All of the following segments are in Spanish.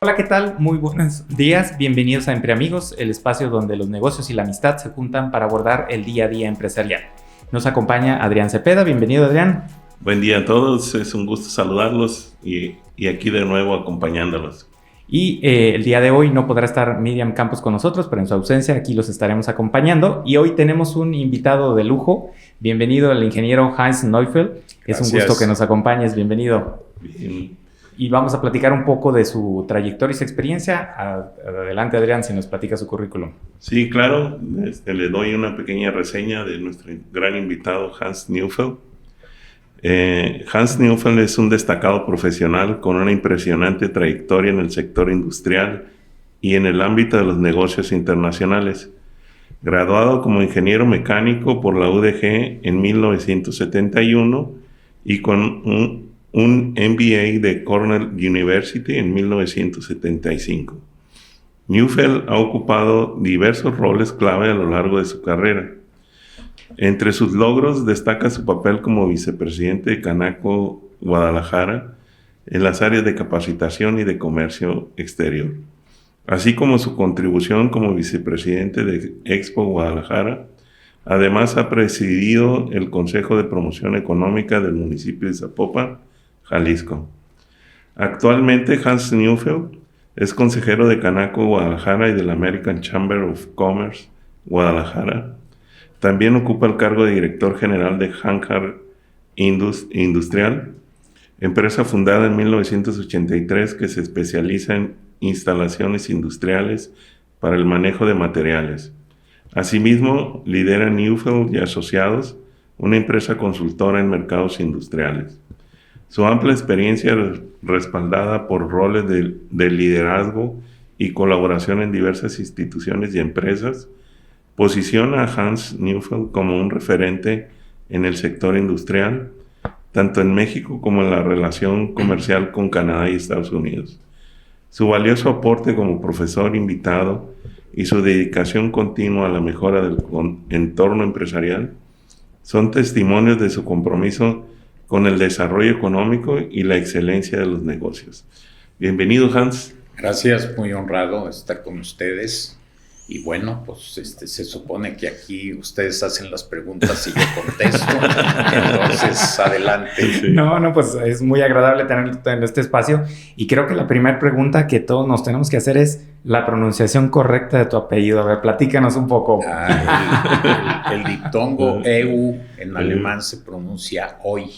Hola, ¿qué tal? Muy buenos días. Bienvenidos a Entre Amigos, el espacio donde los negocios y la amistad se juntan para abordar el día a día empresarial. Nos acompaña Adrián Cepeda. Bienvenido, Adrián. Buen día a todos. Es un gusto saludarlos y aquí de nuevo acompañándolos. Y el día de hoy no podrá estar Miriam Campos con nosotros, pero en su ausencia aquí los estaremos acompañando. Y hoy tenemos un invitado de lujo. Bienvenido el ingeniero Hans Neufeld. Es un gusto que nos acompañes. Bienvenido. Bien. Y vamos a platicar un poco de su trayectoria y su experiencia. Adelante, Adrián, si nos platica su currículum. Sí, claro. Le doy una pequeña reseña de nuestro gran invitado Hans Neufeld. Hans Neufeld es un destacado profesional con una impresionante trayectoria en el sector industrial y en el ámbito de los negocios internacionales. Graduado como ingeniero mecánico por la UDG en 1971 y con un MBA de Cornell University en 1975. Neufeld ha ocupado diversos roles clave a lo largo de su carrera. Entre sus logros destaca su papel como vicepresidente de Canaco Guadalajara en las áreas de capacitación y de comercio exterior, así como su contribución como vicepresidente de Expo Guadalajara. Además, ha presidido el Consejo de Promoción Económica del municipio de Zapopan, Jalisco. Actualmente, Hans Neufeld es consejero de Canaco Guadalajara y de la American Chamber of Commerce Guadalajara. También ocupa el cargo de director general de Hangar Industrial, empresa fundada en 1983 que se especializa en instalaciones industriales para el manejo de materiales. Asimismo, lidera Neufeld y Asociados, una empresa consultora en mercados industriales. Su amplia experiencia, respaldada por roles de liderazgo y colaboración en diversas instituciones y empresas, posiciona a Hans Neufeld como un referente en el sector industrial, tanto en México como en la relación comercial con Canadá y Estados Unidos. Su valioso aporte como profesor invitado y su dedicación continua a la mejora del entorno empresarial son testimonios de su compromiso con el desarrollo económico y la excelencia de los negocios. Bienvenido, Hans. Gracias, muy honrado estar con ustedes. Y bueno, pues se supone que aquí ustedes hacen las preguntas y yo contesto. Entonces, adelante. Sí. No, pues es muy agradable tenerlo en este espacio. Y creo que la primera pregunta que todos nos tenemos que hacer es la pronunciación correcta de tu apellido. A ver, platícanos un poco. El diptongo EU en alemán se pronuncia hoy.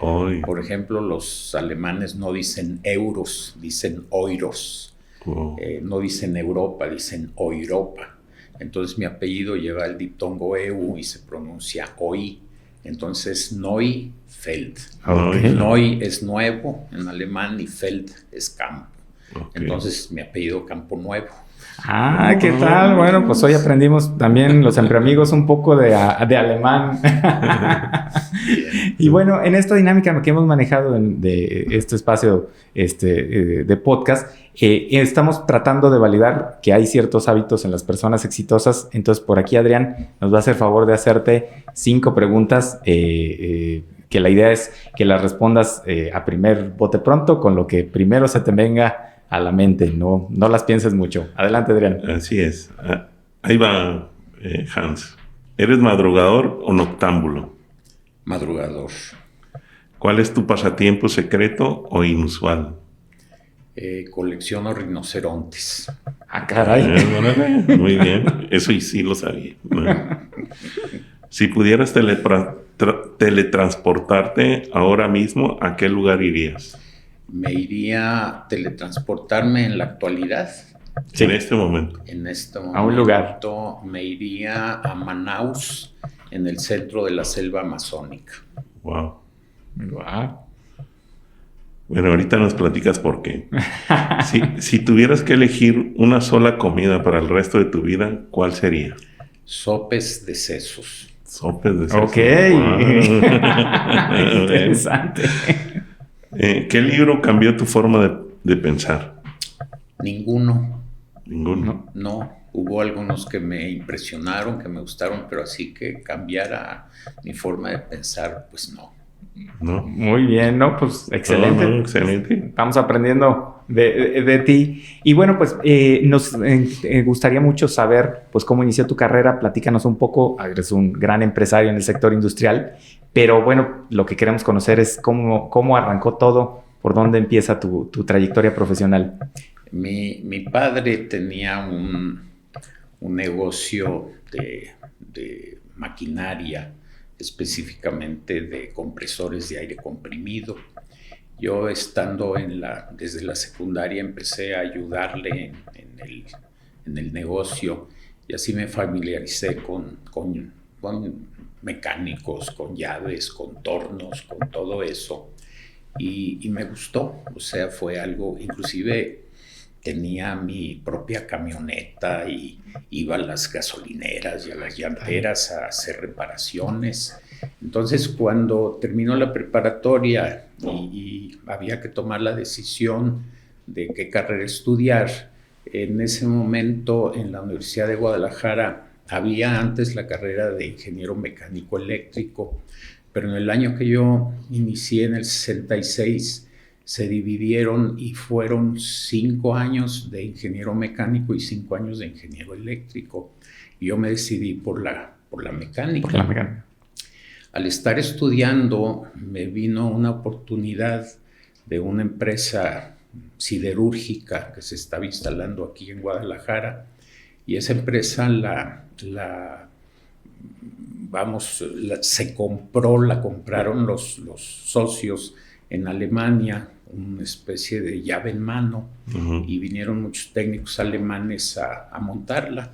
Hoy. Por ejemplo, los alemanes no dicen euros, dicen euros. Wow. No dicen Europa, dicen Europa. Entonces mi apellido lleva el diptongo EU y se pronuncia OI. Entonces Neufeld. Okay. Neu es nuevo en alemán y Feld es campo. Okay. Entonces mi apellido Campo Nuevo. Ah, ¿qué tal? Bueno, pues hoy aprendimos también los Entre Amigos un poco de alemán. Y bueno, en esta dinámica que hemos manejado de este espacio de podcast, estamos tratando de validar que hay ciertos hábitos en las personas exitosas. Entonces, por aquí Adrián nos va a hacer favor de hacerte 5 preguntas que la idea es que las respondas a primer bote pronto, con lo que primero se te venga a la mente, no las pienses mucho. Adelante, Adrián. Así es. Ahí va, Hans. ¿Eres madrugador o noctámbulo? Madrugador. ¿Cuál es tu pasatiempo secreto o inusual? Colecciono rinocerontes. Ah, caray. Muy bien. Eso sí lo sabía. Si pudieras teletransportarte ahora mismo, ¿a qué lugar irías? Me iría a teletransportarme en la actualidad. Sí. En este momento. A un lugar. Me iría a Manaus, en el centro de la selva amazónica. Wow. Bueno, ahorita nos platicas por qué. Si tuvieras que elegir una sola comida para el resto de tu vida, ¿cuál sería? Sopes de sesos. Sopes de sesos. Ok. Wow. Interesante. ¿Qué libro cambió tu forma de pensar? Ninguno. ¿Ninguno? No, hubo algunos que me impresionaron, que me gustaron, pero así que cambiara mi forma de pensar, pues no. ¿no? Muy bien, ¿no? Pues excelente. No, excelente. Estamos aprendiendo de ti. Y bueno, pues nos gustaría mucho saber pues cómo inició tu carrera. Platícanos un poco. Eres un gran empresario en el sector industrial, pero bueno, lo que queremos conocer es cómo arrancó todo, por dónde empieza tu trayectoria profesional. Mi padre tenía un negocio de maquinaria, específicamente de compresores de aire comprimido. Yo, estando desde la secundaria, empecé a ayudarle en el negocio, y así me familiaricé con mecánicos, con llaves, con tornos, con todo eso, y me gustó. O sea, fue algo, inclusive tenía mi propia camioneta y iba a las gasolineras y a las llanteras a hacer reparaciones. Entonces, cuando terminó la preparatoria y había que tomar la decisión de qué carrera estudiar, en ese momento en la Universidad de Guadalajara había antes la carrera de ingeniero mecánico eléctrico, pero en el año que yo inicié, en el 66, se dividieron y fueron 5 años de ingeniero mecánico y 5 años de ingeniero eléctrico. Y yo me decidí por la mecánica. Por la mecánica. Al estar estudiando, me vino una oportunidad de una empresa siderúrgica que se estaba instalando aquí en Guadalajara, y esa empresa se compraron los socios en Alemania, una especie de llave en mano, y vinieron muchos técnicos alemanes a montarla.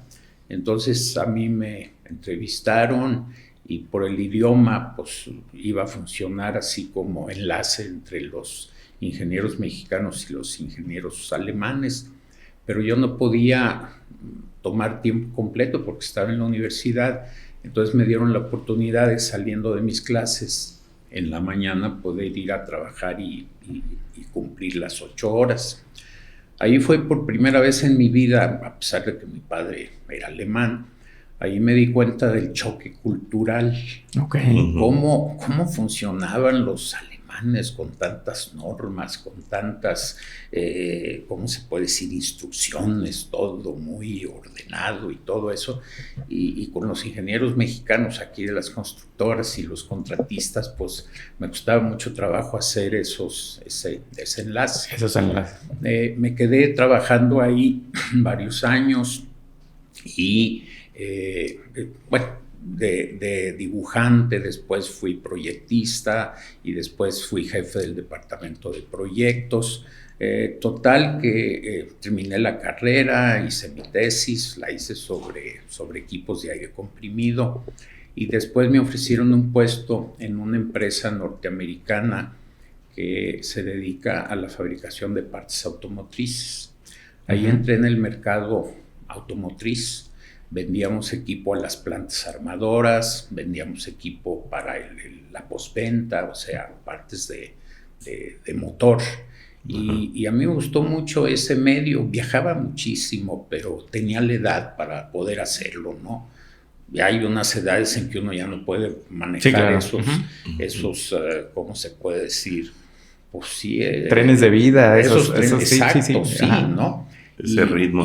Entonces a mí me entrevistaron, y por el idioma pues iba a funcionar así como enlace entre los ingenieros mexicanos y los ingenieros alemanes, pero yo no podía tomar tiempo completo porque estaba en la universidad. Entonces me dieron la oportunidad de, saliendo de mis clases en la mañana, poder ir a trabajar y cumplir las 8 horas. Ahí fue por primera vez en mi vida, a pesar de que mi padre era alemán, ahí me di cuenta del choque cultural. Okay. Cómo funcionaban los alemanes con tantas normas, con tantas, ¿cómo se puede decir?, instrucciones, todo muy ordenado y todo eso. Y con los ingenieros mexicanos aquí de las constructoras y los contratistas, pues me costaba mucho trabajo hacer ese enlace. Esos enlaces. Me quedé trabajando ahí varios años y, bueno, de dibujante, después fui proyectista y después fui jefe del departamento de proyectos. Total que terminé la carrera, hice mi tesis, la hice sobre equipos de aire comprimido, y después me ofrecieron un puesto en una empresa norteamericana que se dedica a la fabricación de partes automotrices. Ahí entré en el mercado automotriz. Vendíamos equipo a las plantas armadoras, vendíamos equipo para la postventa, o sea, partes de motor. Y a mí me gustó mucho ese medio. Viajaba muchísimo, pero tenía la edad para poder hacerlo, ¿no? Y hay unas edades en que uno ya no puede manejar, sí, claro, esos ¿cómo se puede decir? Pues sí. Trenes de vida. Esos trenes, exacto, sí, ¿no? Ese ritmo.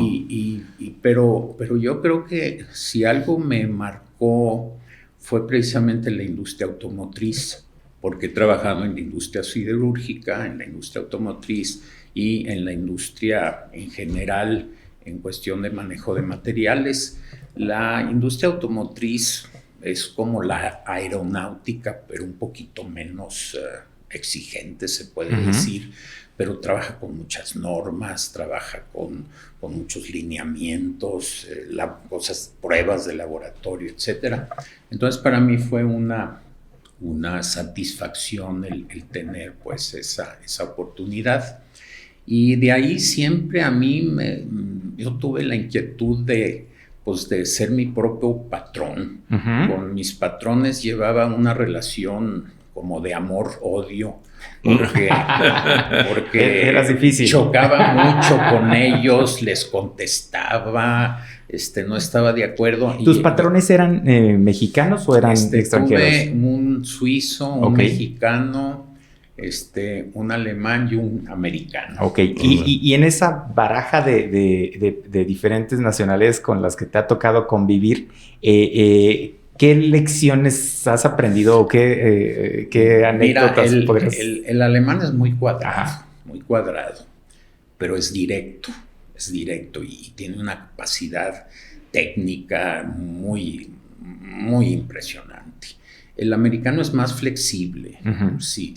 Pero yo creo que si algo me marcó fue precisamente la industria automotriz, porque he trabajado en la industria siderúrgica, en la industria automotriz y en la industria en general en cuestión de manejo de materiales. La industria automotriz es como la aeronáutica, pero un poquito menos exigente, se puede decir, pero trabaja con muchas normas, trabaja con muchos lineamientos, pruebas de laboratorio, etc. Entonces, para mí fue una satisfacción el tener pues esa oportunidad. Y de ahí siempre a mí yo tuve la inquietud de ser mi propio patrón. Con mis patrones llevaba una relación como de amor-odio, porque era difícil. Chocaba mucho con ellos, les contestaba, no estaba de acuerdo. ¿Tus patrones eran mexicanos o eran extranjeros? Tuve un suizo, un mexicano, un alemán y un americano. Ok, y en esa baraja de diferentes nacionalidades con las que te ha tocado convivir, ¿qué lecciones has aprendido o qué anécdotas podrías...? El alemán es muy cuadrado, pero es directo y tiene una capacidad técnica muy, muy impresionante. El americano es más flexible. Uh-huh. Si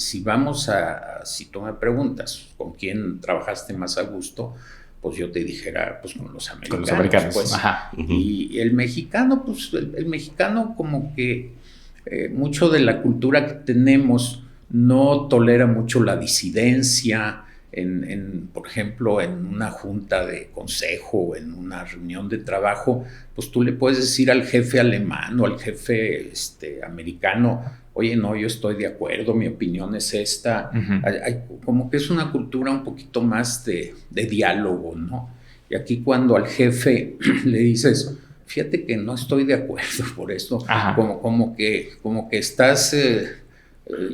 tú me preguntas con quién trabajaste más a gusto, pues yo te dijera, pues con los americanos. Con los americanos, pues. Ajá. Uh-huh. Y el mexicano, pues el mexicano como que mucho de la cultura que tenemos no tolera mucho la disidencia. Por ejemplo, en una junta de consejo, en una reunión de trabajo, pues tú le puedes decir al jefe alemán o al jefe americano, oye, no, yo estoy de acuerdo, mi opinión es esta. Uh-huh. Como que es una cultura un poquito más de diálogo, ¿no? Y aquí cuando al jefe le dices, fíjate que no estoy de acuerdo por esto, como que estás...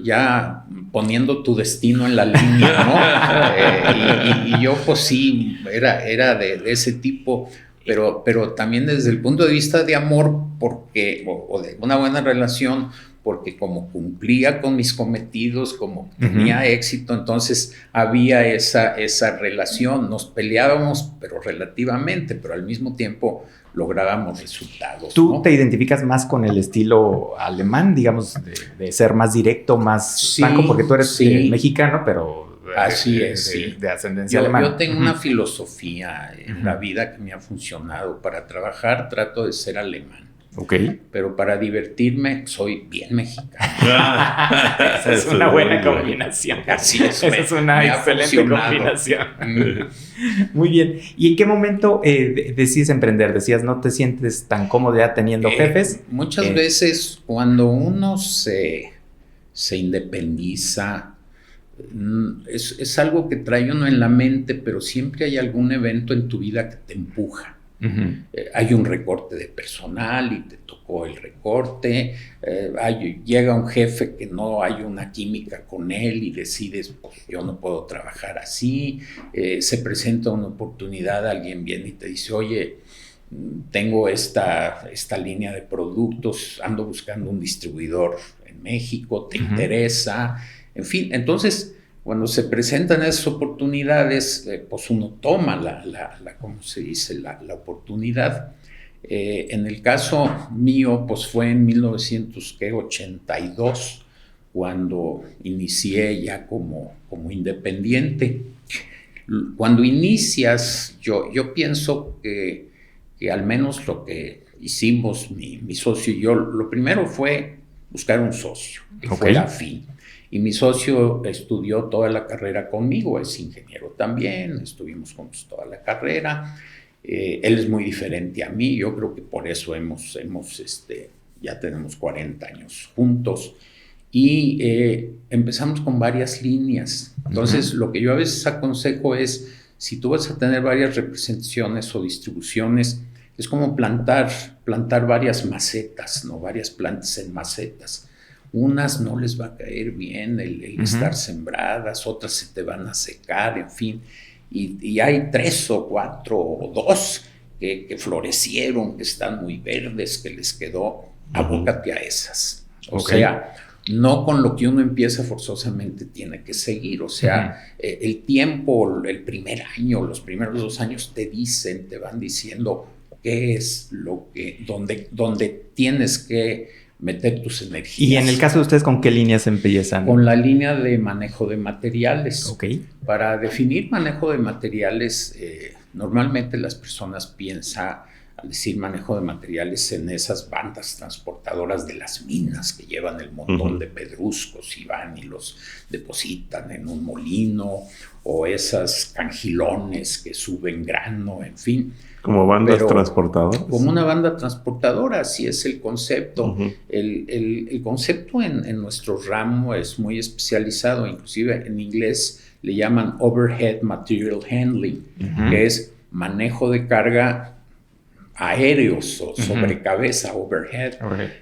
ya poniendo tu destino en la línea, ¿no? Y yo pues sí, era de ese tipo, pero también desde el punto de vista de amor, o de una buena relación, porque como cumplía con mis cometidos, como tenía uh-huh. éxito, entonces había esa relación, nos peleábamos, pero relativamente, pero al mismo tiempo lográbamos resultados. ¿Tú ¿no? te identificas más con el estilo alemán, digamos, de ser más directo, más franco? Porque tú eres mexicano, pero así es, de ascendencia alemana. Yo tengo una filosofía en la vida que me ha funcionado. Para trabajar trato de ser alemán. Okay. Pero para divertirme soy bien mexicano. Esa es una buena combinación. Así es. Esa es una excelente combinación. Muy bien. ¿Y en qué momento decides emprender? Decías, ¿no te sientes tan cómodo ya teniendo jefes? Muchas veces cuando uno se independiza, es algo que trae uno en la mente, pero siempre hay algún evento en tu vida que te empuja. Uh-huh. Hay un recorte de personal y te tocó el recorte, llega un jefe que no hay una química con él y decides, pues yo no puedo trabajar así, se presenta una oportunidad, alguien viene y te dice, oye, tengo esta línea de productos, ando buscando un distribuidor en México, ¿te uh-huh. interesa? En fin, entonces... Cuando se presentan esas oportunidades, pues uno toma ¿cómo se dice? La oportunidad. En el caso mío, pues fue en 1982, cuando inicié ya como independiente. Cuando inicias, yo pienso que al menos lo que hicimos mi socio y yo, lo primero fue buscar un socio que fuera afín. Y mi socio estudió toda la carrera conmigo, es ingeniero también, estuvimos juntos toda la carrera. Él es muy diferente a mí, yo creo que por eso ya tenemos 40 años juntos. Y empezamos con varias líneas. Entonces, uh-huh. lo que yo a veces aconsejo es, si tú vas a tener varias representaciones o distribuciones, es como plantar varias macetas, ¿no? Varias plantas en macetas. Unas no les va a caer bien el uh-huh. estar sembradas, otras se te van a secar, en fin. Y hay 3 o 4 o 2 que florecieron, que están muy verdes, que les quedó, abócate a esas. O sea, no con lo que uno empieza forzosamente tiene que seguir. O sea, uh-huh. El tiempo, el primer año, los primeros 2 años te van diciendo qué es lo que, donde tienes que meter tus energías. ¿Y en el caso de ustedes con qué líneas empiezan? Con la línea de manejo de materiales. Okay. Para definir manejo de materiales, normalmente las personas piensan al decir manejo de materiales, en esas bandas transportadoras de las minas que llevan el montón de pedruscos y van y los depositan en un molino, o esas cangilones que suben grano, en fin. ¿Como bandas transportadoras? Como una banda transportadora, así es el concepto. El concepto en nuestro ramo es muy especializado, inclusive en inglés le llaman Overhead Material Handling, que es manejo de carga aéreos o sobre cabeza, overhead.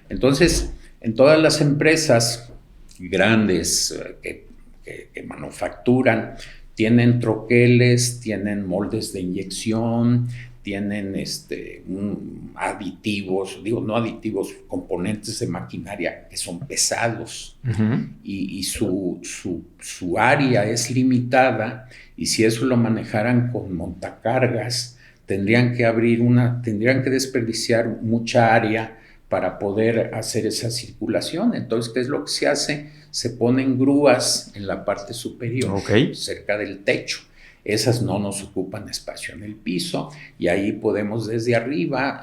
Entonces, en todas las empresas grandes que manufacturan, tienen troqueles, tienen moldes de inyección, tienen aditivos, no aditivos, componentes de maquinaria que son pesados, y su área es limitada, y si eso lo manejaran con montacargas, tendrían que desperdiciar mucha área para poder hacer esa circulación. Entonces, ¿qué es lo que se hace? Se ponen grúas en la parte superior, cerca del techo. Esas no nos ocupan espacio en el piso, y ahí podemos desde arriba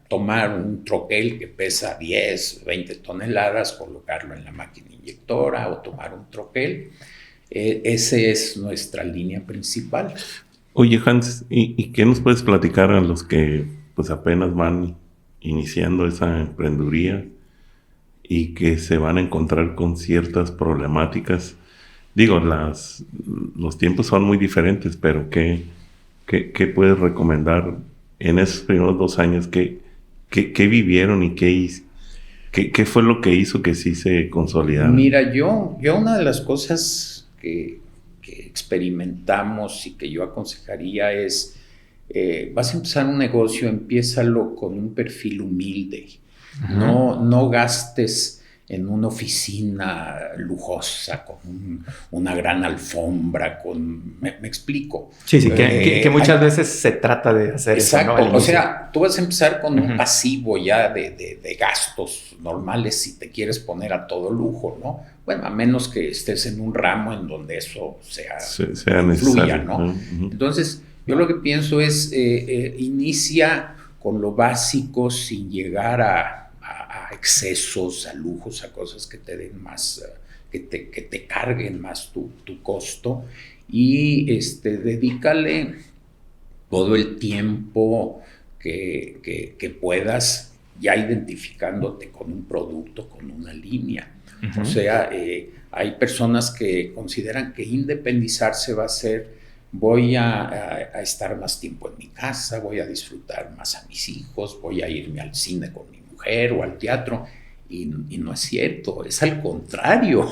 tomar un troquel que pesa 10, 20 toneladas, colocarlo en la máquina inyectora, o tomar un troquel. Esa es nuestra línea principal. Oye, Hans, ¿y qué nos puedes platicar a los que pues apenas van iniciando esa emprendeduría y que se van a encontrar con ciertas problemáticas? Digo, los tiempos son muy diferentes, pero ¿qué puedes recomendar en esos primeros 2 años? ¿Qué vivieron y qué fue lo que hizo que sí se consolidaran? Mira, yo una de las cosas que experimentamos y que yo aconsejaría es, vas a empezar un negocio, empiézalo con un perfil humilde. No gastes en una oficina lujosa, con una gran alfombra, ¿me explico? Sí, que muchas veces se trata de hacer exacto, eso, ¿no? O sea, tú vas a empezar con un pasivo ya de gastos normales si te quieres poner a todo lujo, ¿no? Bueno, a menos que estés en un ramo en donde eso sea necesario, ¿no? Entonces, yo lo que pienso es, inicia con lo básico sin llegar a excesos, a lujos, a cosas que te den más, que te carguen más tu costo, y dedícale todo el tiempo que puedas, ya identificándote con un producto, con una línea. O sea, hay personas que consideran que independizarse va a ser, voy a estar más tiempo en mi casa, voy a disfrutar más a mis hijos, voy a irme al cine con mi mujer o al teatro, y no es cierto, es al contrario.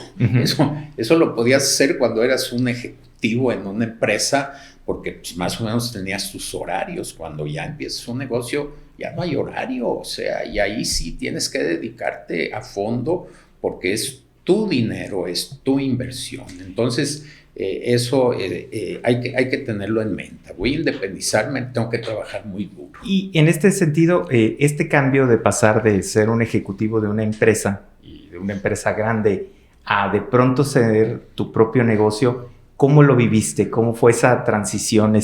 Eso lo podías hacer cuando eras un ejecutivo en una empresa, porque pues, más o menos tenías tus horarios. Cuando ya empiezas un negocio, ya no hay horario, o sea, y ahí sí tienes que dedicarte a fondo, porque es tu dinero, es tu inversión. Entonces, eso hay que tenerlo en mente. Voy a independizarme, tengo que trabajar muy duro. Y en este sentido, este cambio de pasar de ser un ejecutivo de una empresa, y de una empresa grande, a de pronto ser tu propio negocio, ¿cómo lo viviste? ¿Cómo fue esa transición?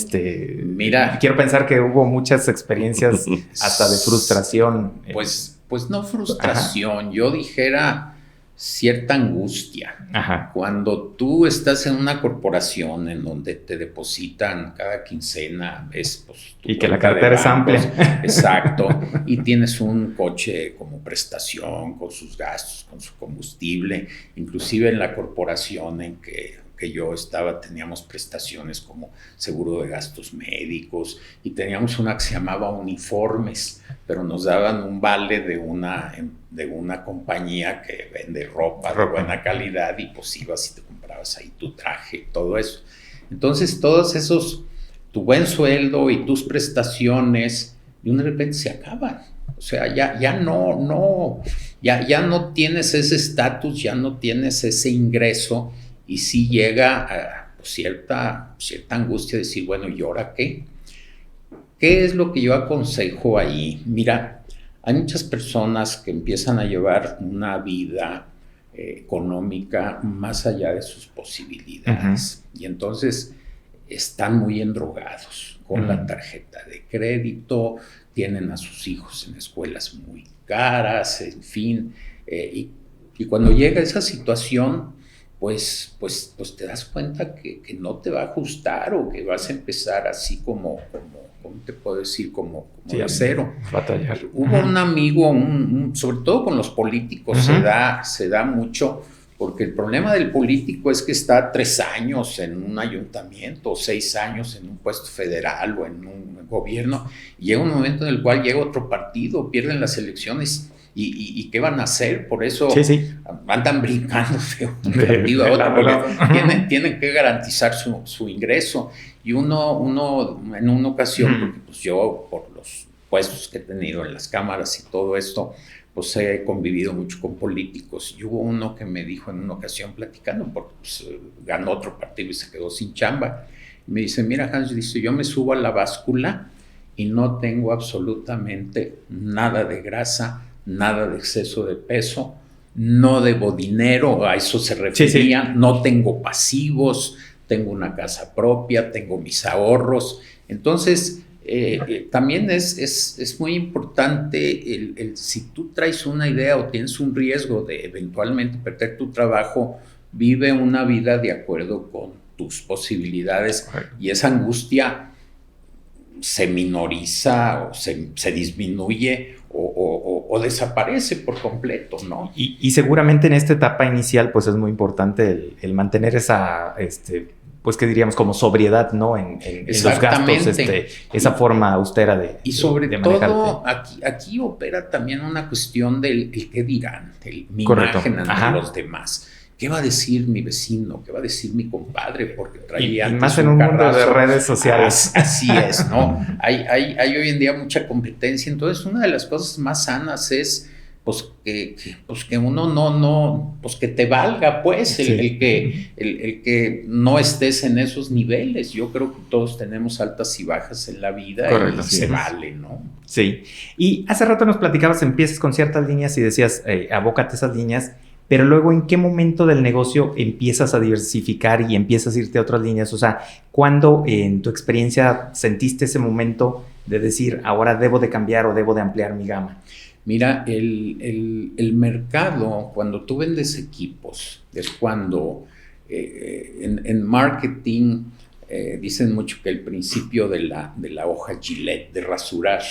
Mira, quiero pensar que hubo muchas experiencias hasta de frustración. Pues no frustración, yo dijera cierta angustia. Cuando tú estás en una corporación en donde te depositan cada quincena, ves, pues, y que la cartera es amplia. Exacto, y tienes un coche como prestación, con sus gastos, con su combustible. Inclusive en la corporación en que yo estaba, teníamos prestaciones como seguro de gastos médicos, y teníamos una que se llamaba uniformes, pero nos daban un vale de una compañía que vende ropa de buena calidad, y pues ibas y te comprabas ahí tu traje, todo eso. Entonces, todos esos, tu buen sueldo y tus prestaciones, de repente se acaban. O sea, ya no tienes ese estatus, ya no tienes ese ingreso. Y sí llega a cierta angustia de decir, bueno, ¿y ahora qué? ¿Qué es lo que yo aconsejo ahí? Mira, hay muchas personas que empiezan a llevar una vida económica más allá de sus posibilidades. Y entonces están muy endrogados con la tarjeta de crédito, tienen a sus hijos en escuelas muy caras, en fin, y cuando llega esa situación, pues te das cuenta que no te va a ajustar o que vas a empezar así como ¿cómo te puedo decir? Como de cero. Batallar. Hubo un amigo, sobre todo con los políticos, se da mucho, porque el problema del político es que está 3 años en un ayuntamiento, o 6 años en un puesto federal o en un gobierno, y llega un momento en el cual llega otro partido, pierden las elecciones. ¿Y qué van a hacer? Por eso andan brincando de un partido a otro, porque tienen que garantizar su ingreso. Y uno en una ocasión, porque pues yo por los puestos que he tenido en las cámaras y todo esto, pues he convivido mucho con políticos. Y hubo uno que me dijo en una ocasión platicando, porque pues, ganó otro partido y se quedó sin chamba. Y me dice, mira Hans, dice, yo me subo a la báscula y no tengo absolutamente nada de grasa, nada de exceso de peso, no debo dinero, a eso se refería, no tengo pasivos, tengo una casa propia, tengo mis ahorros. Entonces, también es muy importante si tú traes una idea o tienes un riesgo de eventualmente perder tu trabajo, vive una vida de acuerdo con tus posibilidades y esa angustia se minoriza o se disminuye o desaparece por completo, ¿no? Y seguramente en esta etapa inicial, pues es muy importante el mantener esa, pues que diríamos como sobriedad, ¿no? En los gastos, esa forma austera de y sobre de todo, aquí opera también una cuestión del qué dirán, mi imagen ante los demás. ¿Qué va a decir mi vecino? ¿Qué va a decir mi compadre? Porque traía y más en un mundo de redes sociales. Así es, ¿no? Hay hoy en día mucha competencia. Entonces, una de las cosas más sanas es pues que uno no, pues que te valga, pues, el que no estés en esos niveles. Yo creo que todos tenemos altas y bajas en la vida. Correcto, y se vale, ¿no? Sí. Y hace rato nos platicabas, empiezas con ciertas líneas y decías, abócate esas líneas. Pero luego, ¿en qué momento del negocio empiezas a diversificar y empiezas a irte a otras líneas? O sea, ¿cuándo en tu experiencia sentiste ese momento de decir, ahora debo de cambiar o debo de ampliar mi gama? Mira, el mercado, cuando tú vendes equipos, es cuando en marketing dicen mucho que el principio de la hoja Gillette, de rasurar.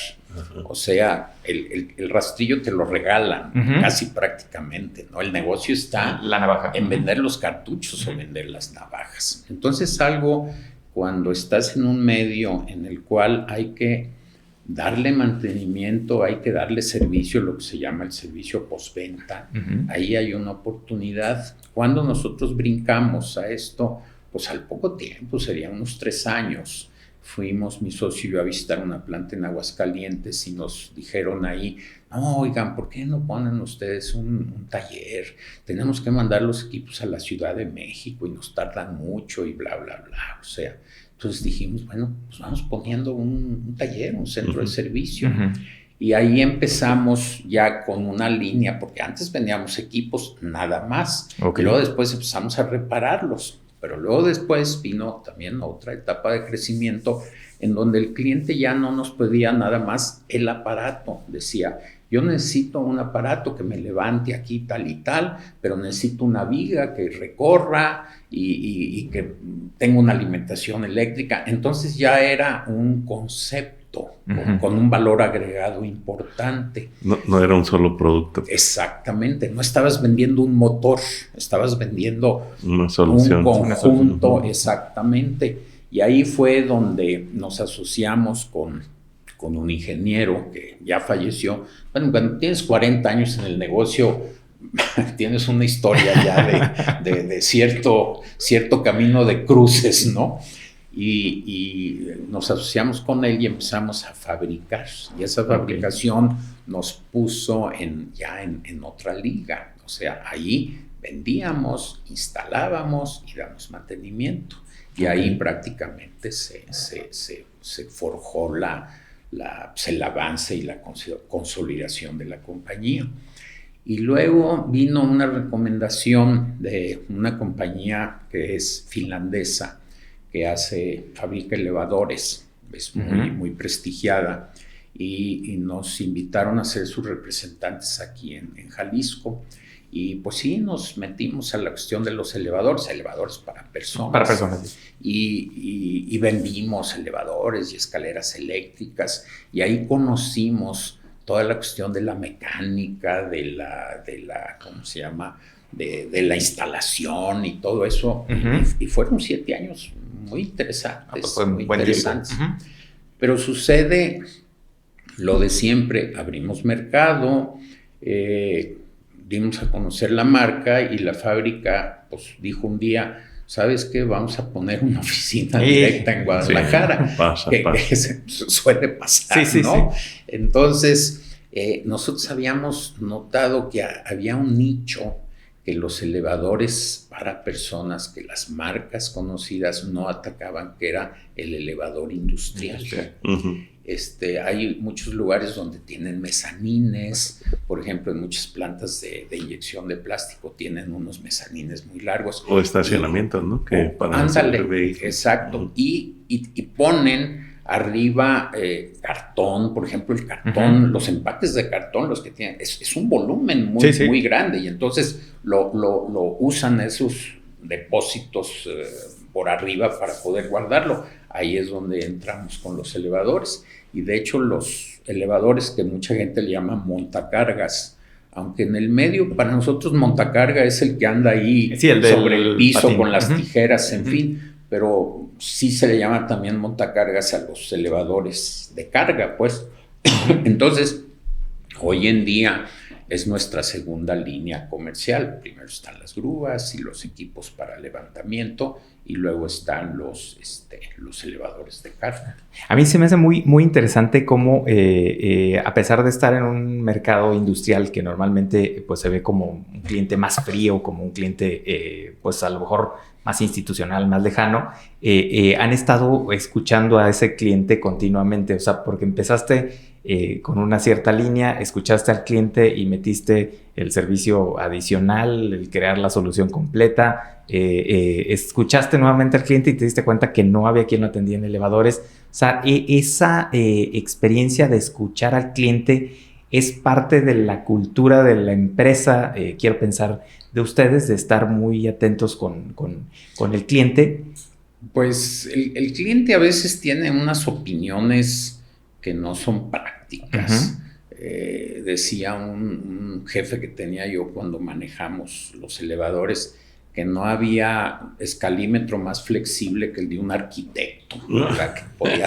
O sea, el rastrillo te lo regalan casi prácticamente, ¿no? El negocio está la navaja en vender los cartuchos o vender las navajas. Entonces, cuando estás en un medio en el cual hay que darle mantenimiento, hay que darle servicio, lo que se llama el servicio postventa, ahí hay una oportunidad. Cuando nosotros brincamos a esto, pues al poco tiempo, serían unos 3 años, fuimos mi socio y yo a visitar una planta en Aguascalientes y nos dijeron ahí, no, oigan, ¿por qué no ponen ustedes un taller? Tenemos que mandar los equipos a la Ciudad de México y nos tardan mucho y bla, bla, bla. O sea, entonces dijimos, bueno, pues vamos poniendo un taller, un centro de servicio. Y ahí empezamos ya con una línea, porque antes vendíamos equipos nada más. Y luego después empezamos a repararlos. Pero luego después vino también otra etapa de crecimiento en donde el cliente ya no nos pedía nada más el aparato. Decía, yo necesito un aparato que me levante aquí tal y tal, pero necesito una viga que recorra y que tenga una alimentación eléctrica. Entonces ya era un concepto con un valor agregado importante. No era un solo producto. Exactamente, no estabas vendiendo un motor, estabas vendiendo una solución. Un conjunto, exactamente. Y ahí fue donde nos asociamos con un ingeniero que ya falleció. Bueno, cuando tienes 40 años en el negocio, tienes una historia ya de cierto camino de cruces, ¿no? Y nos asociamos con él y empezamos a fabricar. Y esa fabricación nos puso ya en otra liga. O sea, ahí vendíamos, instalábamos y damos mantenimiento. Y ahí prácticamente se forjó el avance y la consolidación de la compañía. Y luego vino una recomendación de una compañía que es finlandesa, que fabrica elevadores, es muy prestigiada, y nos invitaron a ser sus representantes aquí en Jalisco. Y pues sí, nos metimos a la cuestión de los elevadores para personas. Para personas. Y vendimos elevadores y escaleras eléctricas, y ahí conocimos toda la cuestión de la mecánica, de la ¿cómo se llama? De la instalación y todo eso. Y fueron 7 años muy interesantes. Muy interesantes. Pero sucede lo de siempre: abrimos mercado, dimos a conocer la marca, y la fábrica pues dijo un día: ¿sabes qué? Vamos a poner una oficina directa en Guadalajara. Sí, pasa. Que suele pasar, ¿no? Sí. Entonces, nosotros habíamos notado que había un nicho que los elevadores para personas, que las marcas conocidas no atacaban, que era el elevador industrial. Hay muchos lugares donde tienen mezanines, por ejemplo, en muchas plantas de inyección de plástico tienen unos mezanines muy largos. O estacionamientos, ¿no? Ándale, exacto. Y ponen arriba cartón, por ejemplo, el cartón, los empaques de cartón, los que tienen, es un volumen muy grande, y entonces lo usan esos depósitos por arriba para poder guardarlo. Ahí es donde entramos con los elevadores, y de hecho los elevadores, que mucha gente le llama montacargas, aunque en el medio para nosotros montacarga es el que anda ahí sobre el piso patín, con las tijeras, en fin, pero sí se le llama también montacargas a los elevadores de carga, pues. Entonces, hoy en día es nuestra segunda línea comercial. Primero están las grúas y los equipos para levantamiento, y luego están los elevadores de carga. A mí se me hace muy, muy interesante cómo, a pesar de estar en un mercado industrial que normalmente pues, se ve como un cliente más frío, como un cliente pues a lo mejor más institucional, más lejano, han estado escuchando a ese cliente continuamente. O sea, porque empezaste con una cierta línea, escuchaste al cliente y metiste el servicio adicional, el crear la solución completa, escuchaste nuevamente al cliente y te diste cuenta que no había quien lo atendía en elevadores. O sea, esa experiencia de escuchar al cliente es parte de la cultura de la empresa, quiero pensar, de ustedes, de estar muy atentos con el cliente. Pues el cliente a veces tiene unas opiniones que no son prácticas. Decía un jefe que tenía yo cuando manejamos los elevadores que no había escalímetro más flexible que el de un arquitecto, ¿verdad? que podía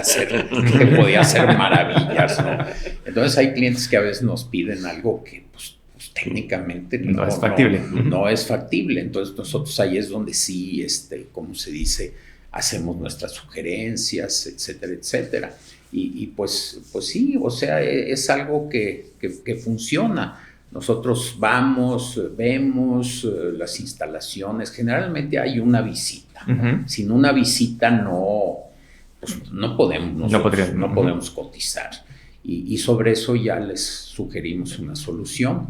hacer maravillas, ¿no? Entonces hay clientes que a veces nos piden algo que pues técnicamente no es factible. No es factible. Entonces nosotros ahí es donde sí, como se dice, hacemos nuestras sugerencias, etcétera, etcétera. Y pues sí, o sea, es algo que funciona. Nosotros vamos, vemos las instalaciones. Generalmente hay una visita. Sin una visita no podemos cotizar. Y sobre eso ya les sugerimos una solución.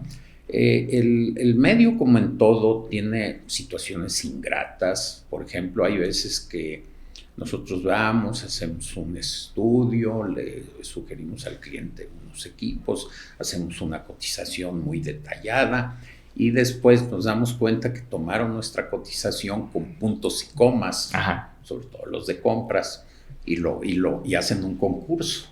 El medio, como en todo, tiene situaciones ingratas. Por ejemplo, hay veces que nosotros vamos, hacemos un estudio, le sugerimos al cliente unos equipos, hacemos una cotización muy detallada, y después nos damos cuenta que tomaron nuestra cotización con puntos y comas, sobre todo los de compras, y hacen un concurso.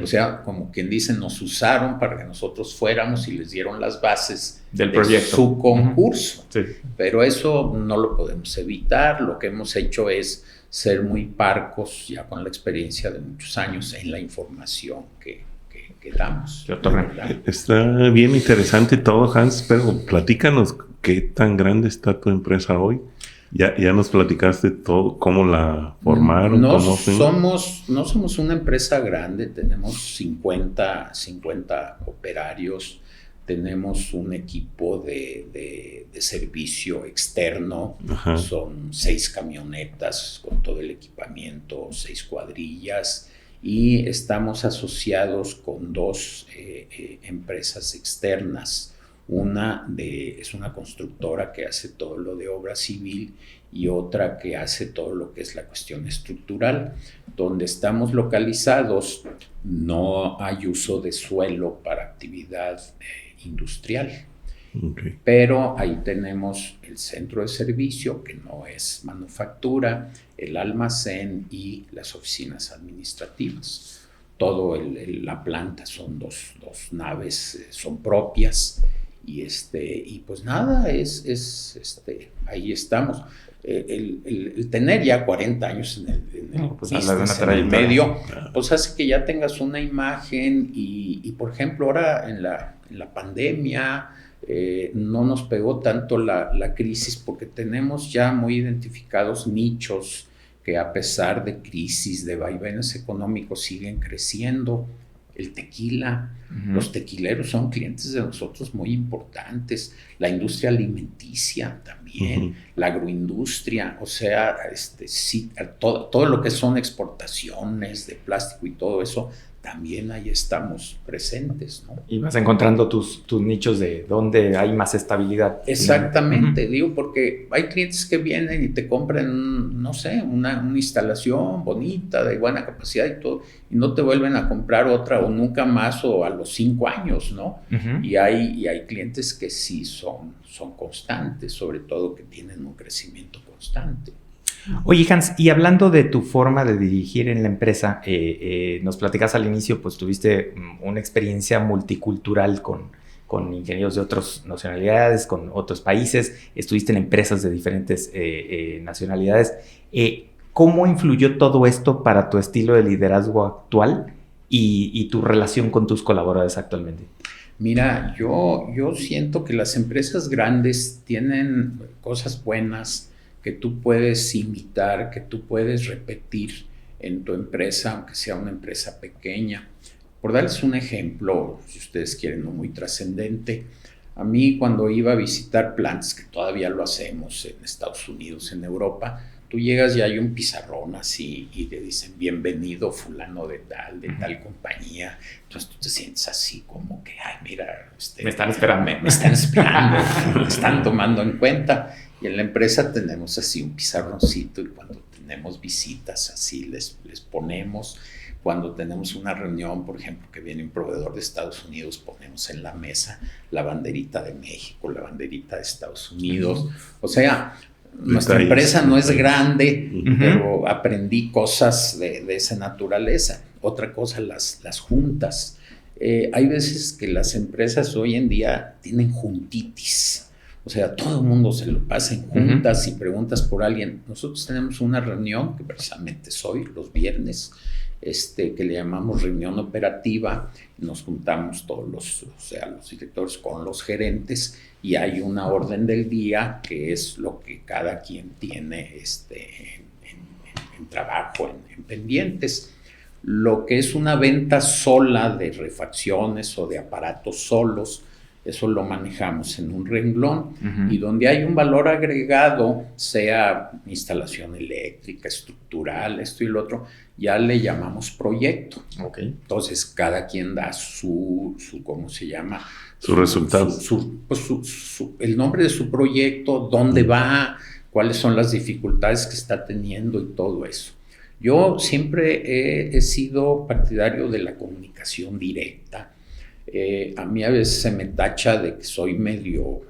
O sea, como quien dice, nos usaron para que nosotros fuéramos y les dieron las bases del proyecto, su concurso. Sí. Pero eso no lo podemos evitar. Lo que hemos hecho es ser muy parcos, ya con la experiencia de muchos años, en la información que damos. Está bien interesante todo, Hans, pero platícanos qué tan grande está tu empresa hoy. Ya nos platicaste todo, cómo la formaron. No somos una empresa grande, tenemos 50 operarios, tenemos un equipo de servicio externo. Son 6 camionetas con todo el equipamiento, 6 cuadrillas, y estamos asociados con 2 empresas externas. Una es una constructora que hace todo lo de obra civil, y otra que hace todo lo que es la cuestión estructural. Donde estamos localizados no hay uso de suelo para actividad industrial. Okay. Pero ahí tenemos el centro de servicio, que no es manufactura, el almacén y las oficinas administrativas. Todo la planta son dos naves, son propias, y pues nada, ahí estamos. El tener ya 40 años en el medio, pues hace que ya tengas una imagen y por ejemplo, ahora en la pandemia no nos pegó tanto la crisis porque tenemos ya muy identificados nichos que a pesar de crisis, de vaivenes económicos, siguen creciendo. El tequila, los tequileros son clientes de nosotros muy importantes, la industria alimenticia también, la agroindustria, o sea, sí, todo lo que son exportaciones de plástico y todo eso, también ahí estamos presentes, ¿no? Y vas encontrando tus nichos de donde hay más estabilidad. Exactamente, digo, porque hay clientes que vienen y te compran, no sé, una instalación bonita, de buena capacidad y todo, y no te vuelven a comprar otra o nunca más o a los 5 años, ¿no? Y hay clientes que sí son constantes, sobre todo que tienen un crecimiento constante. Oye, Hans, y hablando de tu forma de dirigir en la empresa, nos platicas al inicio, pues tuviste una experiencia multicultural con ingenieros de otras nacionalidades, con otros países, estuviste en empresas de diferentes nacionalidades. ¿Cómo influyó todo esto para tu estilo de liderazgo actual y tu relación con tus colaboradores actualmente? Mira, yo siento que las empresas grandes tienen cosas buenas que tú puedes imitar, que tú puedes repetir en tu empresa, aunque sea una empresa pequeña. Por darles un ejemplo, si ustedes quieren, no muy trascendente, a mí cuando iba a visitar plantas, que todavía lo hacemos en Estados Unidos, en Europa, tú llegas y hay un pizarrón así y te dicen bienvenido fulano de tal compañía. Entonces tú te sientes así como que, ay, mira, me están esperando. Me están esperando, me están tomando en cuenta. Y en la empresa tenemos así un pizarroncito y cuando tenemos visitas así les ponemos. Cuando tenemos una reunión, por ejemplo, que viene un proveedor de Estados Unidos, ponemos en la mesa la banderita de México, la banderita de Estados Unidos. O sea, nuestra empresa no es grande, pero aprendí cosas de esa naturaleza. Otra cosa, las juntas. Hay veces que las empresas hoy en día tienen juntitis. O sea, todo el mundo se lo pasa en juntas y preguntas por alguien. Nosotros tenemos una reunión, que precisamente es hoy, los viernes, que le llamamos reunión operativa. Nos juntamos todos los directores con los gerentes y hay una orden del día que es lo que cada quien tiene en trabajo, en pendientes. Lo que es una venta sola de refacciones o de aparatos solos, eso lo manejamos en un renglón y donde hay un valor agregado, sea instalación eléctrica, estructural, esto y lo otro, ya le llamamos proyecto. Okay. Entonces, cada quien da su ¿cómo se llama? Su resultado. El nombre de su proyecto, dónde va, cuáles son las dificultades que está teniendo y todo eso. Yo siempre he sido partidario de la comunicación directa. A mí a veces se me tacha de que soy medio,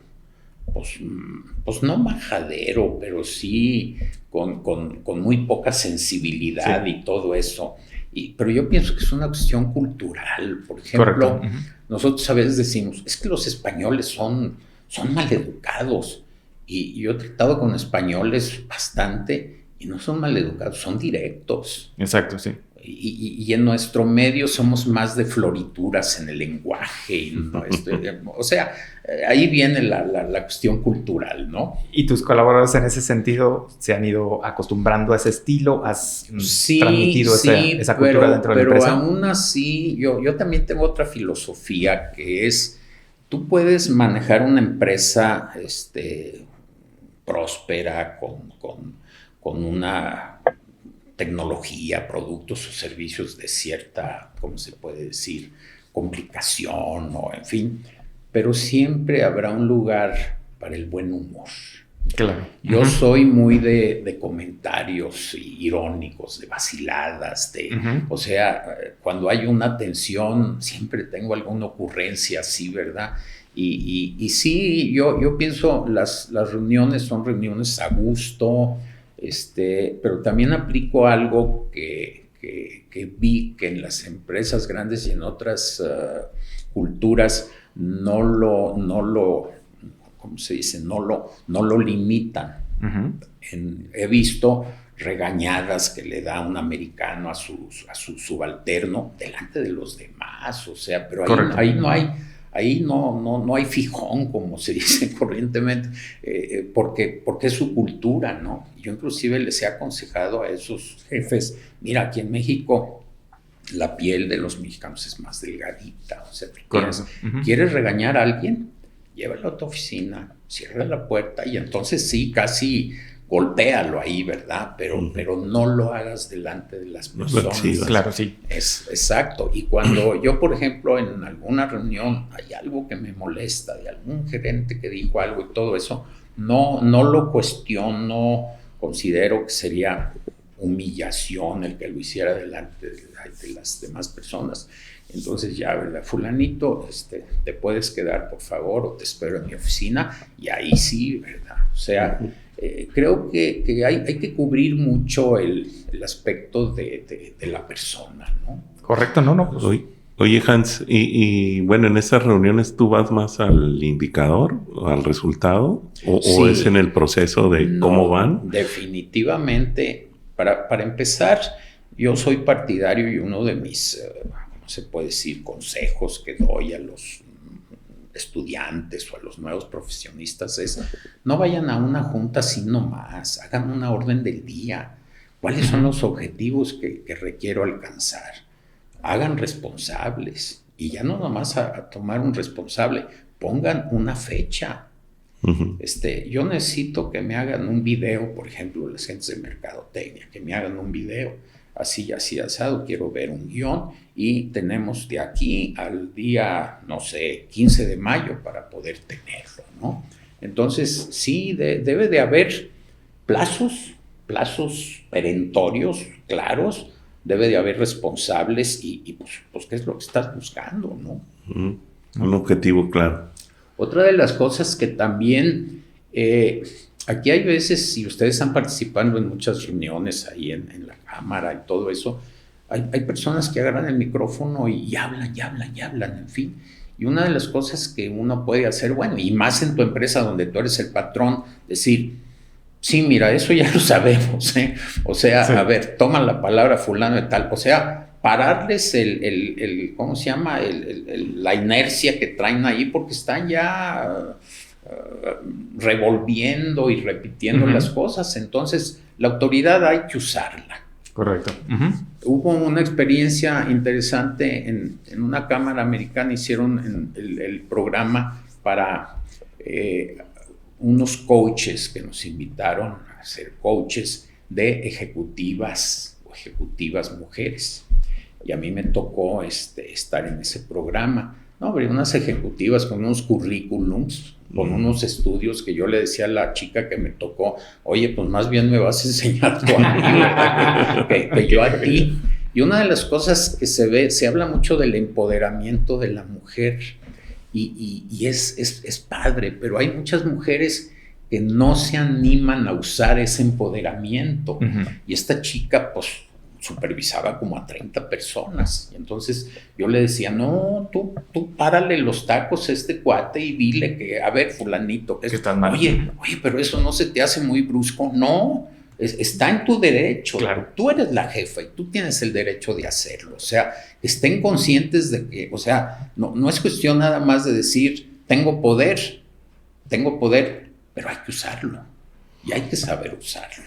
pues no majadero, pero sí con muy poca sensibilidad y todo eso. Pero yo pienso que es una cuestión cultural. Por ejemplo, nosotros a veces decimos, es que los españoles son maleducados. Y yo he tratado con españoles bastante y no son maleducados, son directos. Exacto, sí. Y en nuestro medio somos más de florituras en el lenguaje. ¿No? O sea, ahí viene la cuestión cultural, ¿no? ¿Y tus colaboradores en ese sentido se han ido acostumbrando a ese estilo? ¿Has transmitido esa cultura dentro de la empresa? Pero aún así, yo también tengo otra filosofía que es, tú puedes manejar una empresa próspera con una tecnología, productos o servicios de cierta, ¿cómo se puede decir?, complicación o en fin, pero siempre habrá un lugar para el buen humor. Claro. Yo soy muy de comentarios irónicos, de vaciladas, o sea, cuando hay una tensión, siempre tengo alguna ocurrencia así, ¿verdad? Y sí, yo pienso, las reuniones son reuniones a gusto, pero también aplico algo que vi que en las empresas grandes y en otras culturas no lo ¿cómo se dice? No lo limitan. He visto regañadas que le da un americano a su subalterno delante de los demás, o sea, pero ahí no hay fijón, como se dice corrientemente, porque es su cultura, ¿no? Yo inclusive les he aconsejado a esos jefes, mira, aquí en México la piel de los mexicanos es más delgadita, o sea, ¿quieres regañar a alguien? Llévalo a tu oficina, cierra la puerta y entonces sí, casi golpéalo ahí, ¿verdad? Pero no lo hagas delante de las personas. Sí, claro, sí. Es exacto. Y cuando yo, por ejemplo, en alguna reunión hay algo que me molesta de algún gerente que dijo algo y todo eso, no lo cuestiono, considero que sería humillación el que lo hiciera delante de las demás personas. Entonces ya, ¿verdad? Fulanito, te puedes quedar, por favor, o te espero en mi oficina, y ahí sí, ¿verdad? O sea, creo que hay que cubrir mucho el aspecto de la persona, ¿no? Correcto, no. Pues, oye, Hans, y bueno, en esas reuniones tú vas más al indicador, al resultado, o es en el proceso de cómo van. Definitivamente, para empezar, yo soy partidario y uno de mis... se puede decir, consejos que doy a los estudiantes o a los nuevos profesionistas es, no vayan a una junta así nomás, hagan una orden del día. ¿Cuáles son los objetivos que requiero alcanzar? Hagan responsables, y ya no nomás a tomar un responsable, pongan una fecha. Yo necesito que me hagan un video, por ejemplo, las gentes de mercadotecnia, que me hagan un video. Así asado, quiero ver un guión y tenemos de aquí al día, no sé, 15 de mayo para poder tenerlo, ¿no? Entonces, sí, debe de haber plazos perentorios, claros, debe de haber responsables y pues, ¿qué es lo que estás buscando, no? Un objetivo claro. Otra de las cosas que también... aquí hay veces, si ustedes están participando en muchas reuniones ahí en la cámara y todo eso, hay personas que agarran el micrófono y hablan, en fin. Y una de las cosas que uno puede hacer, bueno, y más en tu empresa donde tú eres el patrón, decir, sí, mira, eso ya lo sabemos, ¿eh? O sea, sí. A ver, toma la palabra fulano de tal, o sea, pararles ¿cómo se llama? La inercia que traen ahí porque están ya... revolviendo y repitiendo las cosas, entonces la autoridad hay que usarla. Correcto. Hubo una experiencia interesante en una cámara americana, hicieron el programa para unos coaches que nos invitaron a ser coaches de ejecutivas mujeres, y a mí me tocó estar en ese programa. No, hombre, unas ejecutivas con unos currículums, con unos estudios que yo le decía a la chica que me tocó, oye, pues más bien me vas a enseñar tú a mí, ¿verdad? que yo a ti. Y una de las cosas que se habla mucho del empoderamiento de la mujer, y es padre, pero hay muchas mujeres que no se animan a usar ese empoderamiento. Y esta chica, pues, supervisaba como a 30 personas. Y entonces yo le decía, no, tú párale los tacos a este cuate y dile que, a ver, fulanito, que estás mal. Oye, pero eso no se te hace muy brusco. No, está en tu derecho. Claro. Tú eres la jefa y tú tienes el derecho de hacerlo. O sea, estén conscientes de que, o sea, no es cuestión nada más de decir, tengo poder, pero hay que usarlo. Y hay que saber usarlo.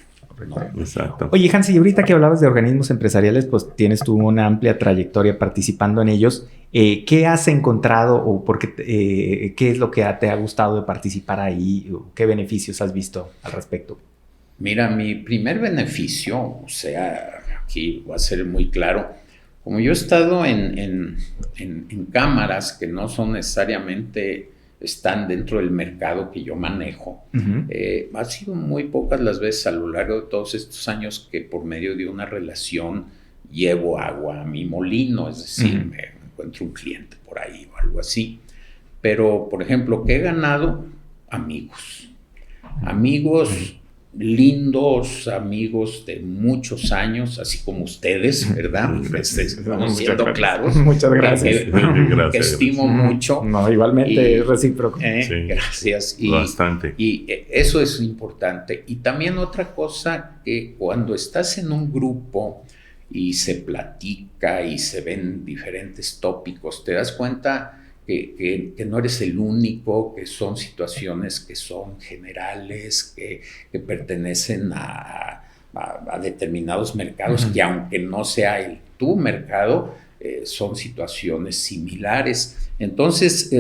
¿no? Exacto. Oye, Hansi, y ahorita que hablabas de organismos empresariales, pues tienes tú una amplia trayectoria participando en ellos. ¿Qué has encontrado o qué es lo que te ha gustado de participar ahí? ¿Qué beneficios has visto al respecto? Mira, mi primer beneficio, o sea, aquí voy a ser muy claro, como yo he estado en cámaras que no son necesariamente están dentro del mercado que yo manejo. Ha sido muy pocas las veces a lo largo de todos estos años que por medio de una relación llevo agua a mi molino, es decir, me encuentro un cliente por ahí o algo así. Pero, por ejemplo, ¿qué he ganado? Amigos lindos, amigos de muchos años, así como ustedes, ¿verdad? Vamos siendo claros. Muchas gracias. Que estimo mucho. No, igualmente es recíproco. Sí. Gracias. Bastante. Y eso es importante. Y también otra cosa, que cuando estás en un grupo y se platica y se ven diferentes tópicos, te das cuenta que no eres el único, que son situaciones que son generales, que pertenecen a determinados mercados, que aunque no sea tu mercado, son situaciones similares. Entonces,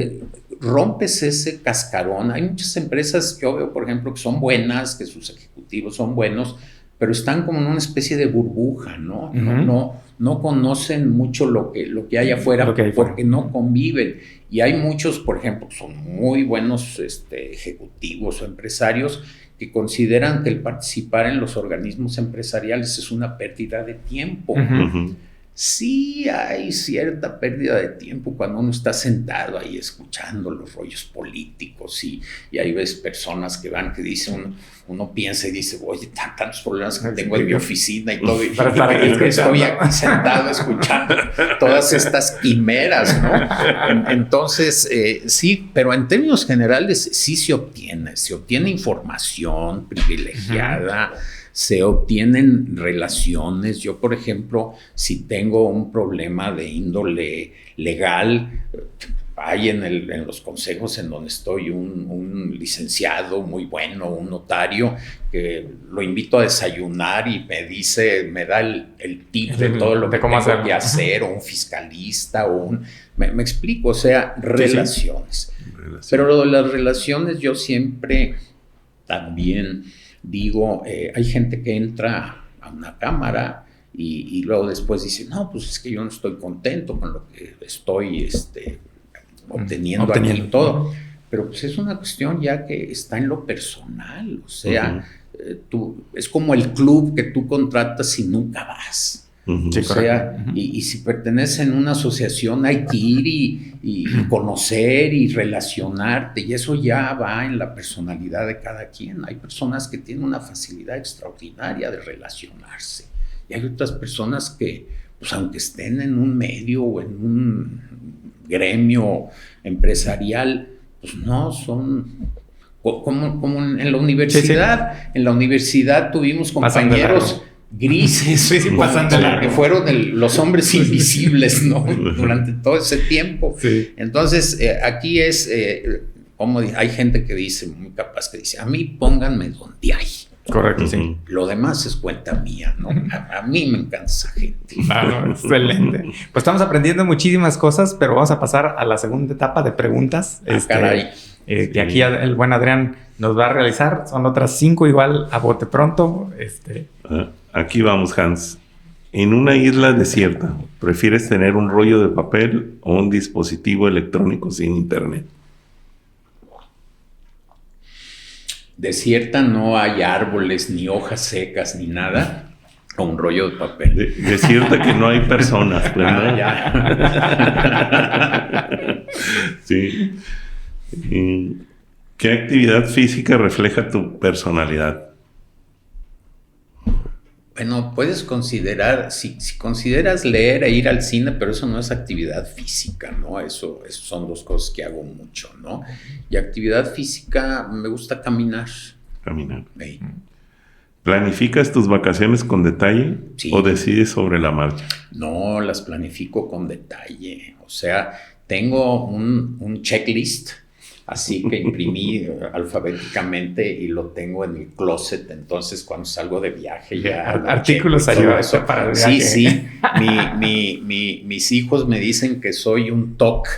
rompes ese cascarón. Hay muchas empresas que yo veo, por ejemplo, que son buenas, que sus ejecutivos son buenos, pero están como en una especie de burbuja, ¿no? No conocen mucho lo que hay afuera, porque no conviven. Y hay muchos, por ejemplo, que son muy buenos ejecutivos o empresarios que consideran que el participar en los organismos empresariales es una pérdida de tiempo. Sí hay cierta pérdida de tiempo cuando uno está sentado ahí escuchando los rollos políticos y ahí ves personas que van, que dicen, uno piensa y dice, oye, tantos problemas que tengo en mi oficina y todo, y estoy aquí sentado escuchando todas estas quimeras, ¿no? Entonces, sí, pero en términos generales sí se obtiene información privilegiada, se obtienen relaciones. Yo, por ejemplo, si tengo un problema de índole legal, hay en los consejos en donde estoy un licenciado muy bueno, un notario, que lo invito a desayunar y me da el tip de todo lo que tengo que hacer, o un fiscalista, me explico, o sea, relaciones. Pero lo de las relaciones yo siempre también digo, hay gente que entra a una cámara y luego después dice, no, pues es que yo no estoy contento con lo que estoy obteniendo aquí y todo. Pero pues es una cuestión ya que está en lo personal, o sea, es como el club que tú contratas y nunca vas. Sí, o sea, y si perteneces a una asociación hay que ir y conocer y relacionarte, y eso ya va en la personalidad de cada quien. Hay personas que tienen una facilidad extraordinaria de relacionarse, y hay otras personas que, pues aunque estén en un medio o en un gremio empresarial, pues no son como en la universidad. Sí. En la universidad tuvimos compañeros grises, que fueron los hombres invisibles, ¿no? Durante todo ese tiempo. Sí. Entonces, aquí es, como hay gente que dice, muy capaz, que dice, a mí pónganme donde hay. Correcto, sí. Lo demás es cuenta mía, ¿no? A mí me encanta esa gente. Excelente. Pues estamos aprendiendo muchísimas cosas, pero vamos a pasar a la segunda etapa de preguntas. Caray. Que aquí el buen Adrián nos va a realizar. Son otras 5 igual a bote pronto. Aquí vamos, Hans. En una isla desierta, ¿prefieres tener un rollo de papel o un dispositivo electrónico sin internet? Desierta, no hay árboles, ni hojas secas, ni nada. O un rollo de papel. Desierta que no hay personas, pues, ¿no? Sí. ¿Qué actividad física refleja tu personalidad? Bueno, puedes considerar, si consideras leer e ir al cine, pero eso no es actividad física, ¿no? Eso son dos cosas que hago mucho, ¿no? Y actividad física, me gusta caminar. Caminar. Sí. ¿Planificas tus vacaciones con detalle? Sí. ¿O decides sobre la marcha? No, las planifico con detalle. O sea, tengo un checklist, así que imprimí alfabéticamente y lo tengo en el closet. Entonces, cuando salgo de viaje ya... Artículos ayudan para el viaje. Sí. Mis hijos me dicen que soy un TOC,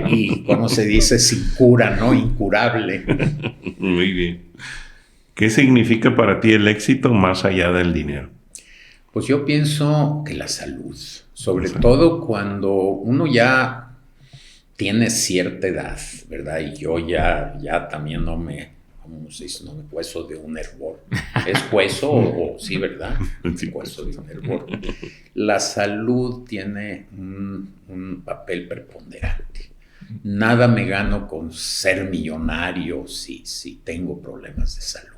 y ¿cómo se dice? Sin cura, ¿no? Incurable. Muy bien. ¿Qué significa para ti el éxito más allá del dinero? Pues yo pienso que la salud, sobre todo cuando uno ya tienes cierta edad, ¿verdad? Y yo ya también no me, ¿cómo se dice? No me hueso de un hervor. ¿Es hueso o sí, verdad? Sí. Hueso de un hervor. La salud tiene un papel preponderante. Nada me gano con ser millonario si tengo problemas de salud.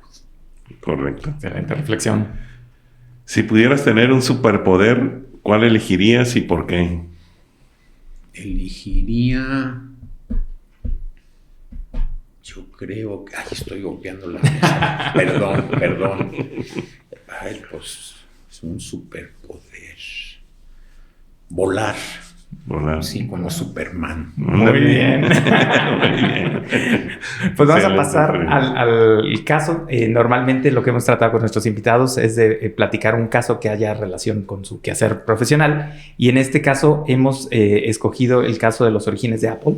Correcto. Excelente reflexión. Si pudieras tener un superpoder, ¿cuál elegirías y por qué? Elegiría... Yo creo que... Ay, estoy golpeando la mesa. Perdón. Ay, pues es un superpoder. Volar. Sí, como Superman. Muy bien. Pues vamos a pasar al caso. Normalmente lo que hemos tratado con nuestros invitados es de platicar un caso que haya relación con su quehacer profesional. Y en este caso hemos escogido el caso de los orígenes de Apple.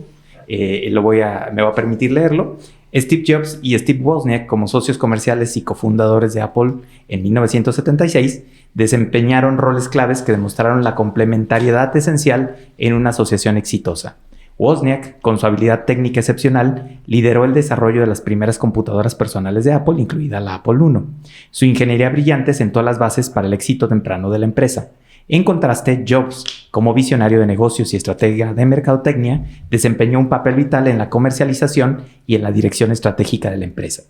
Me va a permitir leerlo. Steve Jobs y Steve Wozniak, como socios comerciales y cofundadores de Apple en 1976, desempeñaron roles claves que demostraron la complementariedad esencial en una asociación exitosa. Wozniak, con su habilidad técnica excepcional, lideró el desarrollo de las primeras computadoras personales de Apple, incluida la Apple I. Su ingeniería brillante sentó las bases para el éxito temprano de la empresa. En contraste, Jobs, como visionario de negocios y estratega de mercadotecnia, desempeñó un papel vital en la comercialización y en la dirección estratégica de la empresa.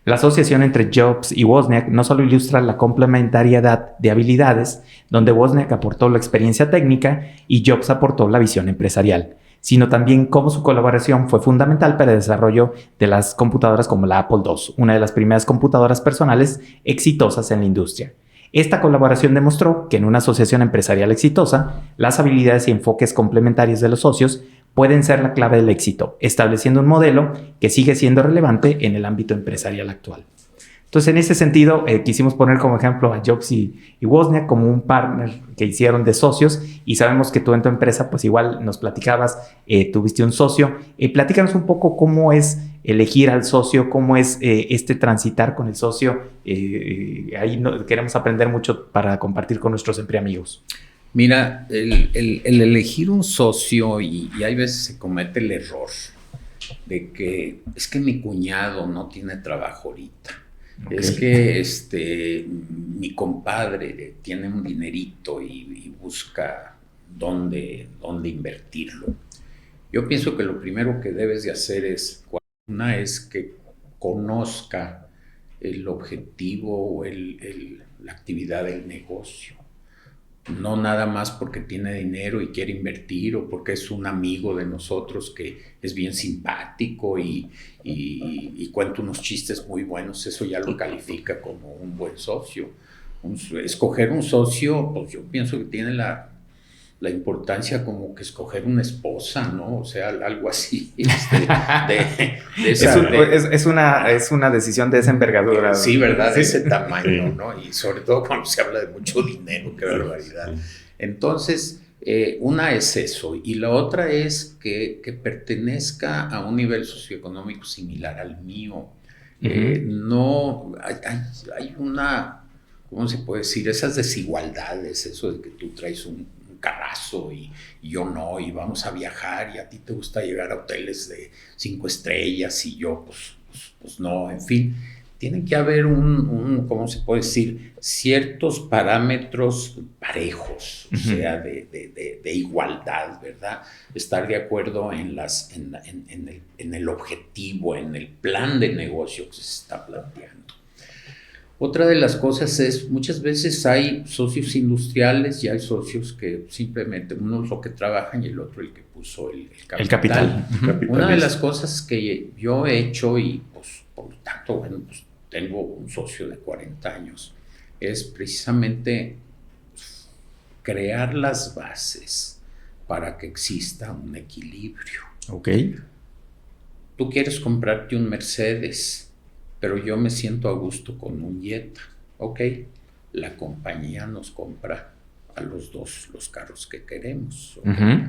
La asociación entre Jobs y Wozniak no solo ilustra la complementariedad de habilidades, donde Wozniak aportó la experiencia técnica y Jobs aportó la visión empresarial, sino también cómo su colaboración fue fundamental para el desarrollo de las computadoras como la Apple II, una de las primeras computadoras personales exitosas en la industria. Esta colaboración demostró que en una asociación empresarial exitosa, las habilidades y enfoques complementarios de los socios pueden ser la clave del éxito, estableciendo un modelo que sigue siendo relevante en el ámbito empresarial actual. Entonces, en ese sentido, quisimos poner como ejemplo a Jobs y Wozniak como un partner que hicieron de socios, y sabemos que tú en tu empresa, pues igual nos platicabas, tuviste un socio. Platícanos un poco cómo es elegir al socio, cómo es transitar con el socio. Ahí queremos aprender mucho para compartir con nuestros amigos. Mira, el elegir un socio, y hay veces se comete el error de que es que mi cuñado no tiene trabajo ahorita. Okay. Es que mi compadre tiene un dinerito y busca dónde invertirlo. Yo pienso que lo primero que debes de hacer es que conozca el objetivo o la actividad del negocio. No nada más porque tiene dinero y quiere invertir o porque es un amigo de nosotros que es bien simpático y cuenta unos chistes muy buenos, eso ya lo califica como un buen socio. Escoger un socio, pues yo pienso que tiene la importancia como que escoger una esposa, ¿no? O sea, algo así. Es una decisión de esa envergadura. Sí, ¿verdad? De ese tamaño, ¿no? Y sobre todo cuando se habla de mucho dinero, qué barbaridad. Entonces, una es eso. Y la otra es que pertenezca a un nivel socioeconómico similar al mío. No, hay una, ¿cómo se puede decir? Esas desigualdades, eso de que tú traes un carrazo y yo no, y vamos a viajar y a ti te gusta llegar a hoteles de 5 estrellas y yo pues no, en fin, tiene que haber ¿cómo se puede decir? Ciertos parámetros parejos, o sea, de igualdad, ¿verdad? Estar de acuerdo en el objetivo, en el plan de negocio que se está planteando. Otra de las cosas es, muchas veces hay socios industriales y hay socios que simplemente, uno es lo que trabajan y el otro el que puso el capital. Una de las cosas que yo he hecho y pues por lo tanto, bueno, pues tengo un socio de 40 años, es precisamente crear las bases para que exista un equilibrio. Ok. Tú quieres comprarte un Mercedes, pero yo me siento a gusto con un Jetta. Ok, la compañía nos compra a los dos los carros que queremos. Okay.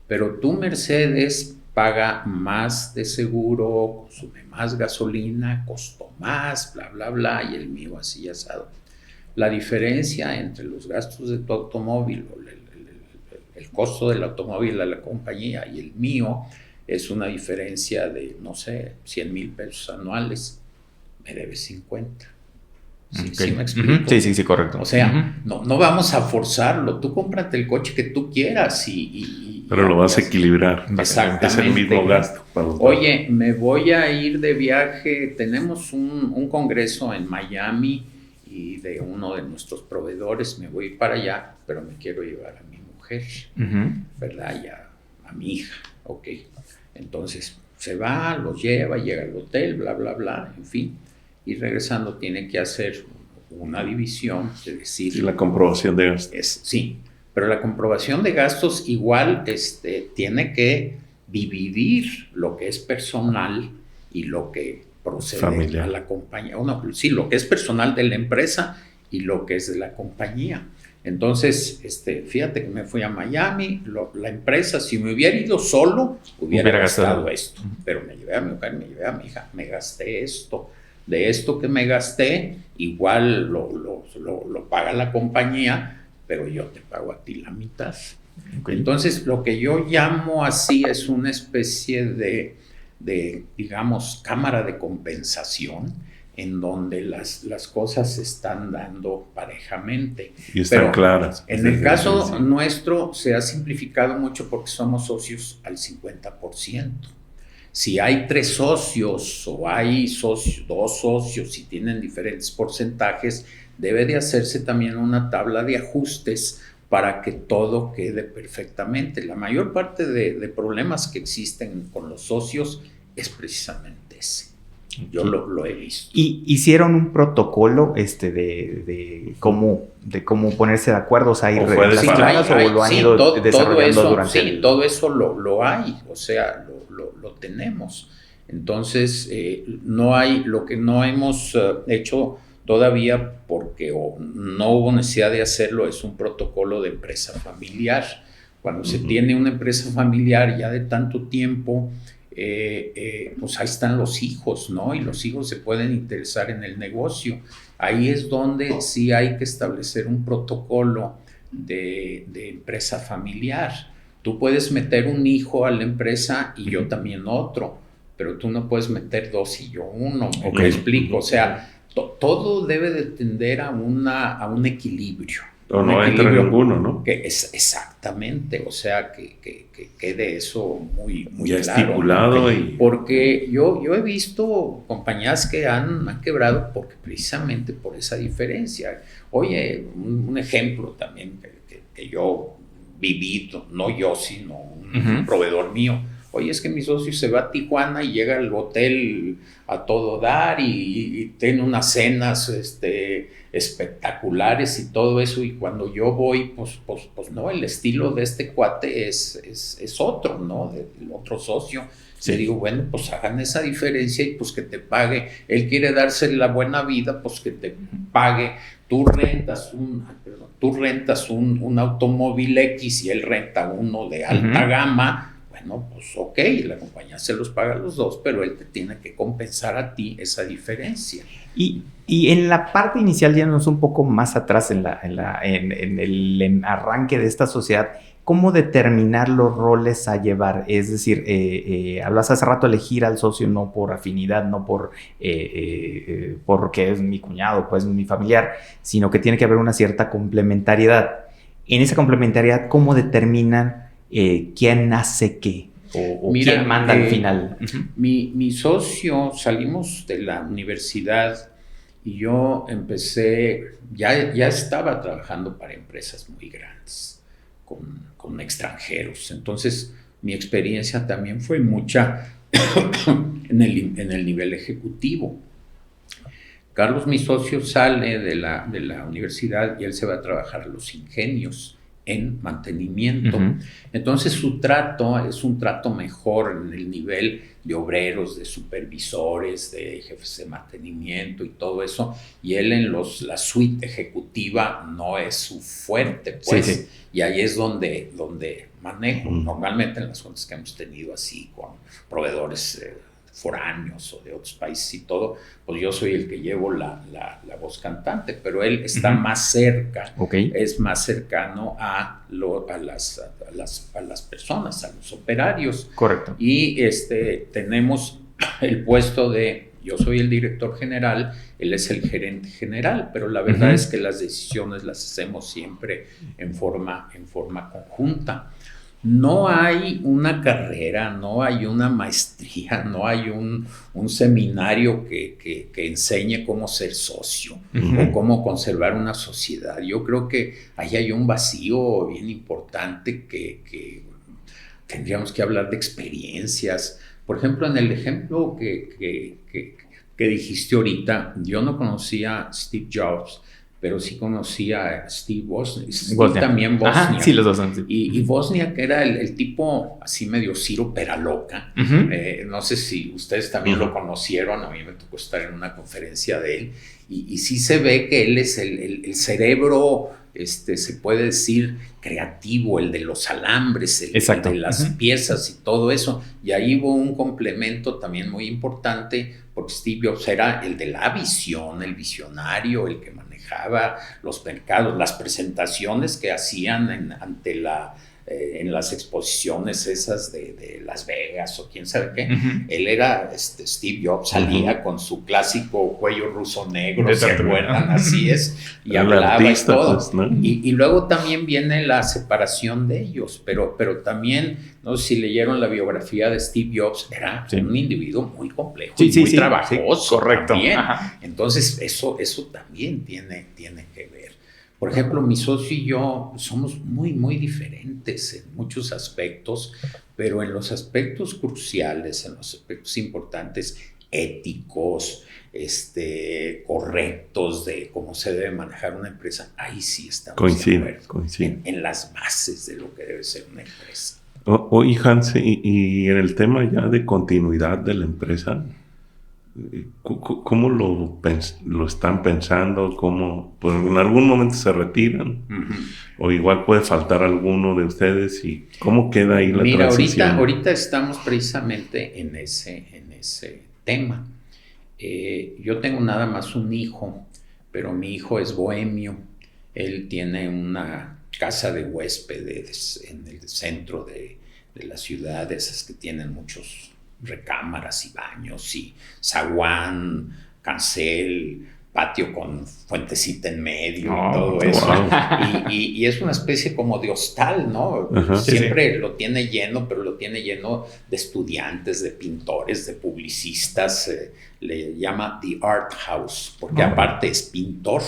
Pero tu Mercedes paga más de seguro, consume más gasolina, costó más, bla, bla, bla, y el mío así asado. La diferencia entre los gastos de tu automóvil o el costo del automóvil a la compañía y el mío es una diferencia de, no sé, 100,000 pesos anuales, me debes 50. ¿Sí, okay. ¿Sí me explico? Sí, correcto. O sea, no vamos a forzarlo. Tú cómprate el coche que tú quieras pero lo vas a equilibrar. Exactamente. Es el mismo gasto. Oye, me voy a ir de viaje. Tenemos un congreso en Miami y de uno de nuestros proveedores. Me voy para allá, pero me quiero llevar a mi mujer, ¿verdad? Y a mi hija. Ok. Entonces se va, los lleva, llega al hotel, bla, bla, bla, en fin. Y regresando tiene que hacer una división, es decir... Sí, la comprobación de gastos. Sí, pero la comprobación de gastos igual tiene que dividir lo que es personal y lo que procede familiar a la compañía. Sí, lo que es personal de la empresa y lo que es de la compañía. Entonces, fíjate que me fui a Miami, la empresa, si me hubiera ido solo, hubiera gastado esto. Pero me llevé a mi mujer, me llevé a mi hija, me gasté esto. De esto que me gasté, igual lo paga la compañía, pero yo te pago a ti la mitad. Okay. Entonces, lo que yo llamo así es una especie de digamos, cámara de compensación, en donde las cosas se están dando parejamente. Y están claras. En el caso nuestro se ha simplificado mucho porque somos socios al 50%. Si hay 3 socios o hay 2 socios y tienen diferentes porcentajes, debe de hacerse también una tabla de ajustes para que todo quede perfectamente. La mayor parte de problemas que existen con los socios es precisamente ese. Yo lo he visto. ¿Y hicieron un protocolo de cómo ponerse de acuerdo? O sea, ¿hay reglas claras o lo han ido desarrollando durante el... Sí, todo eso lo hay, o sea, lo tenemos. Entonces, no hay, lo que no hemos hecho todavía, porque no hubo necesidad de hacerlo, es un protocolo de empresa familiar. Cuando se tiene una empresa familiar ya de tanto tiempo, pues ahí están los hijos, ¿no? Y los hijos se pueden interesar en el negocio. Ahí es donde sí hay que establecer un protocolo de empresa familiar. Tú puedes meter un hijo a la empresa y yo también otro, pero tú no puedes meter 2 y yo 1. ¿Me explico? O sea, todo debe de tender a un equilibrio. O no entra ninguno, ¿no? Que es exactamente, o sea, que quede eso muy ya claro, estipulado. ¿no? Porque yo he visto compañías que han quebrado precisamente por esa diferencia. Oye, un ejemplo también que yo viví, no yo, sino un proveedor mío. Oye, es que mi socio se va a Tijuana y llega al hotel a todo dar y tiene unas cenas espectaculares y todo eso, y cuando yo voy, pues no, el estilo de este cuate es otro, ¿no? Del otro socio. Sí. Le digo, bueno, pues hagan esa diferencia y pues que te pague. Él quiere darse la buena vida, pues que te pague. Tú rentas un automóvil X y él renta uno de alta gama. Bueno, pues ok, la compañía se los paga a los dos, pero él te tiene que compensar a ti esa diferencia. Y en la parte inicial, yéndonos un poco más atrás en el arranque de esta sociedad, ¿cómo determinar los roles a llevar? Es decir, hablas hace rato de elegir al socio no por afinidad, no porque es mi cuñado, pues mi familiar, sino que tiene que haber una cierta complementariedad. En esa complementariedad, ¿cómo determinan quién hace qué? O mira, quién manda al final. Mi socio, salimos de la universidad y yo empecé, ya estaba trabajando para empresas muy grandes, con extranjeros. Entonces, mi experiencia también fue mucha en el nivel ejecutivo. Carlos, mi socio, sale de la universidad y él se va a trabajar a Los Ingenios en mantenimiento. Entonces su trato es un trato mejor en el nivel de obreros, de supervisores, de jefes de mantenimiento y todo eso, y él en la suite ejecutiva no es su fuerte, pues, sí. Y ahí es donde manejo, normalmente en las cuentas que hemos tenido así con proveedores foráneos o de otros países y todo, pues yo soy el que llevo la voz cantante, pero él está más cerca, es más cercano a las personas, a los operarios. Correcto. Y tenemos el puesto de, yo soy el director general, él es el gerente general, pero la verdad es que las decisiones las hacemos siempre en forma conjunta. No hay una carrera, no hay una maestría, no hay un seminario que enseñe cómo ser socio o cómo conservar una sociedad. Yo creo que ahí hay un vacío bien importante que tendríamos que hablar de experiencias. Por ejemplo, en el ejemplo que dijiste ahorita, yo no conocía a Steve Jobs, pero sí conocía a Steve Wozniak. También Wozniak. Ajá, sí, los dos son. Sí. Y Wozniak era el tipo así medio Ciro Peraloca. No sé si ustedes también lo conocieron, a mí me tocó estar en una conferencia de él. Y sí se ve que él es el cerebro, se puede decir, creativo, el de los alambres, el de las piezas y todo eso. Y ahí hubo un complemento también muy importante, porque Steve Jobs era el de la visión, el visionario, el que manejaba los mercados, las presentaciones que hacían en las exposiciones esas de Las Vegas o quién sabe qué. Él era, Steve Jobs salía con su clásico cuello ruso negro, ¿se acuerdan? Así es, y hablaba artista, y todo. Pues, ¿no? Y luego también viene la separación de ellos, pero también, no sé si leyeron la biografía de Steve Jobs, era un individuo muy complejo, muy trabajoso. Correcto. También. Entonces, eso también tiene que ver. Por ejemplo, mi socio y yo somos muy, muy diferentes en muchos aspectos, pero en los aspectos cruciales, en los aspectos importantes, éticos, correctos de cómo se debe manejar una empresa, ahí sí estamos de acuerdo. En las bases de lo que debe ser una empresa. Oye, Hans, y en el tema ya de continuidad de la empresa, ¿cómo lo están pensando? ¿Cómo, pues en algún momento se retiran? O igual puede faltar alguno de ustedes, y ¿cómo queda ahí la transición? Ahorita estamos precisamente en ese tema. Yo tengo nada más un hijo, pero mi hijo es bohemio. Él tiene una casa de huéspedes en el centro de la ciudad, esas que tienen muchos recámaras y baños y zaguán, cancel, patio con fuentecita en medio y todo eso. Wow. Y es una especie como de hostal, ¿no? Siempre lo tiene lleno, pero lo tiene lleno de estudiantes, de pintores, de publicistas. Le llama The Art House, porque aparte es pintor.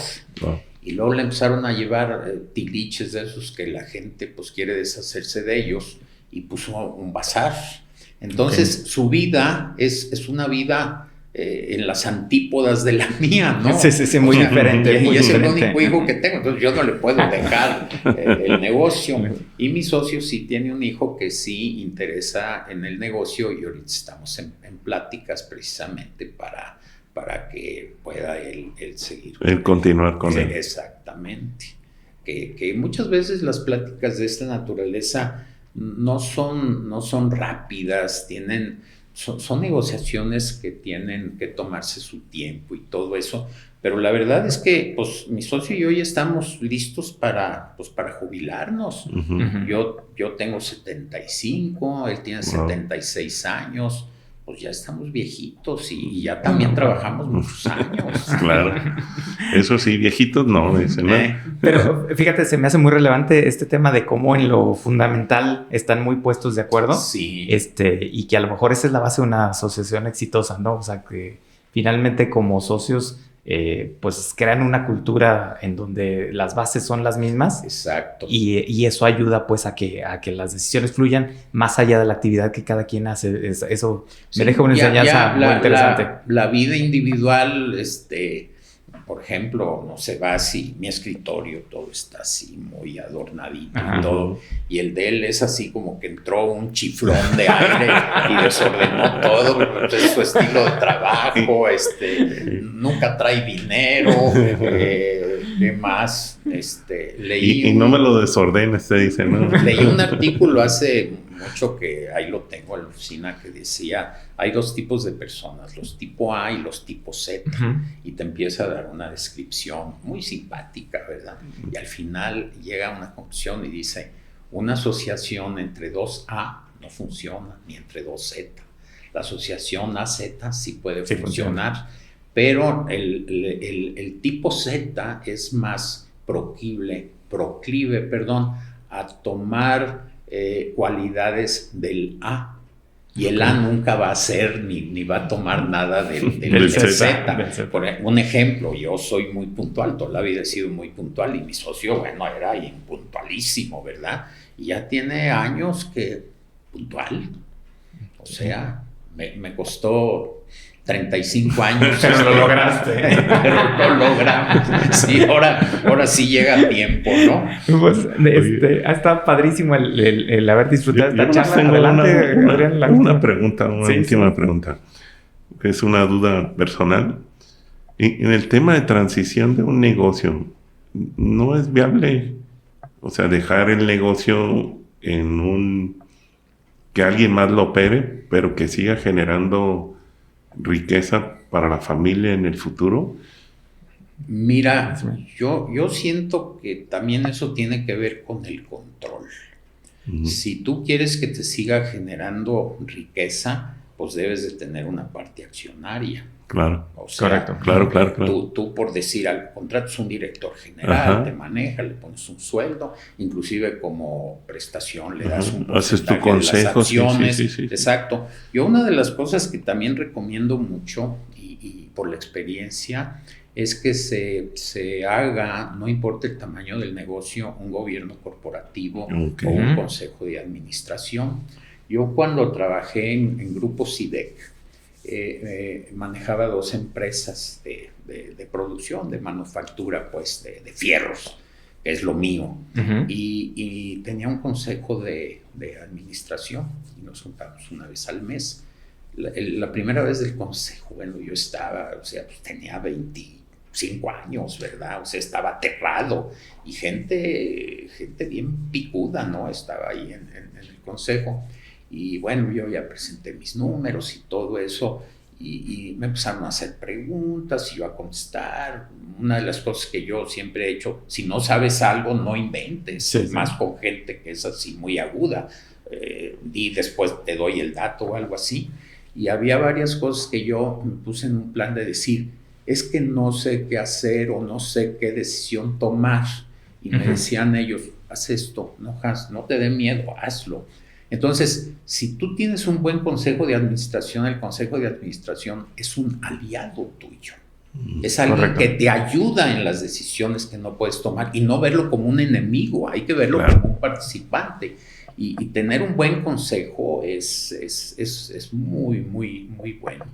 Y luego le empezaron a llevar tiliches de esos que la gente pues quiere deshacerse de ellos, y puso un bazar. Entonces su vida es una vida en las antípodas de la mía, ¿no? Sí, muy diferente. Y es el único hijo que tengo, entonces yo no le puedo dejar el negocio. Y mi socio sí tiene un hijo que sí interesa en el negocio, y ahorita estamos en pláticas precisamente para que pueda él seguir. Él continuar con él. Exactamente. Que muchas veces las pláticas de esta naturaleza no son rápidas, son negociaciones que tienen que tomarse su tiempo y todo eso, pero la verdad es que pues mi socio y yo ya estamos listos para jubilarnos. Yo tengo 75, él tiene 76 años, pues ya estamos viejitos y ya también trabajamos muchos años. Claro, eso sí, viejitos no. Pero fíjate, se me hace muy relevante este tema de cómo en lo fundamental están muy puestos de acuerdo. Sí. Y que a lo mejor esa es la base de una asociación exitosa, ¿no? O sea, que finalmente como socios pues crean una cultura en donde las bases son las mismas. Exacto. Y eso ayuda pues a que las decisiones fluyan más allá de la actividad que cada quien hace. Eso me deja una enseñanza muy interesante. La vida individual, por ejemplo, no se va así, mi escritorio todo está así muy adornadito y todo, y el de él es así como que entró un chiflón de aire y desordenó todo. Entonces su estilo de trabajo, nunca trae dinero, ¿Qué más? Leí y no me lo desordenes, te dice, ¿no? Leí un artículo hace mucho que ahí lo tengo en la oficina que decía, hay 2 tipos de personas, los tipo A y los tipo Z. Y te empieza a dar una descripción muy simpática, ¿verdad? Y al final llega a una conclusión y dice, una asociación entre 2A no funciona, ni entre 2Z. La asociación AZ sí puede funcionar, pero el tipo Z es más proclive, a tomar cualidades del A. Y el A nunca va a ser ni va a tomar nada del Z. Por un ejemplo, yo soy muy puntual, toda la vida he sido muy puntual y mi socio, bueno, era impuntualísimo, ¿verdad? Y ya tiene años que puntual. O sea, me costó 35 años. Pero lo lograste. Pero lo logramos. Sí, ahora sí llega a tiempo, ¿no? Pues, ha estado padrísimo el haber disfrutado esta charla. Tengo Adelante, una pregunta, una última pregunta. Es una duda personal. En el tema de transición de un negocio, ¿no es viable, o sea, dejar el negocio que alguien más lo opere, pero que siga generando riqueza para la familia en el futuro? Mira, yo siento que también eso tiene que ver con el control. Si tú quieres que te siga generando riqueza, pues debes de tener una parte accionaria. Claro. O sea, correcto. Claro. Tú por decir algo, contratas un director general, te maneja, le pones un sueldo, inclusive como prestación le das un porcentaje haces tu consejo, de las acciones. Sí. Exacto. Yo una de las cosas que también recomiendo mucho y por la experiencia es que se haga, no importa el tamaño del negocio, un gobierno corporativo o un consejo de administración. Yo cuando trabajé en Grupo SIDEC, manejaba 2 empresas de producción, de manufactura, pues de fierros, que es lo mío. Y tenía un consejo de administración y nos juntamos una vez al mes. La primera vez del consejo, bueno, yo estaba, o sea, pues tenía 25 años, ¿verdad? O sea, estaba aterrado y gente bien picuda, ¿no? Estaba ahí en el consejo. Y bueno, yo ya presenté mis números y todo eso, y me empezaron a hacer preguntas y yo a contestar. Una de las cosas que yo siempre he hecho, si no sabes algo, no inventes, más con gente que es así muy aguda, y después te doy el dato o algo así. Y había varias cosas que yo me puse en un plan de decir, es que no sé qué hacer o no sé qué decisión tomar. Y me decían ellos, haz esto, no te dé miedo, hazlo. Entonces, si tú tienes un buen consejo de administración, el consejo de administración es un aliado tuyo. Es alguien que te ayuda en las decisiones que no puedes tomar y no verlo como un enemigo, hay que verlo como un participante. Y tener un buen consejo es muy, muy, muy bueno.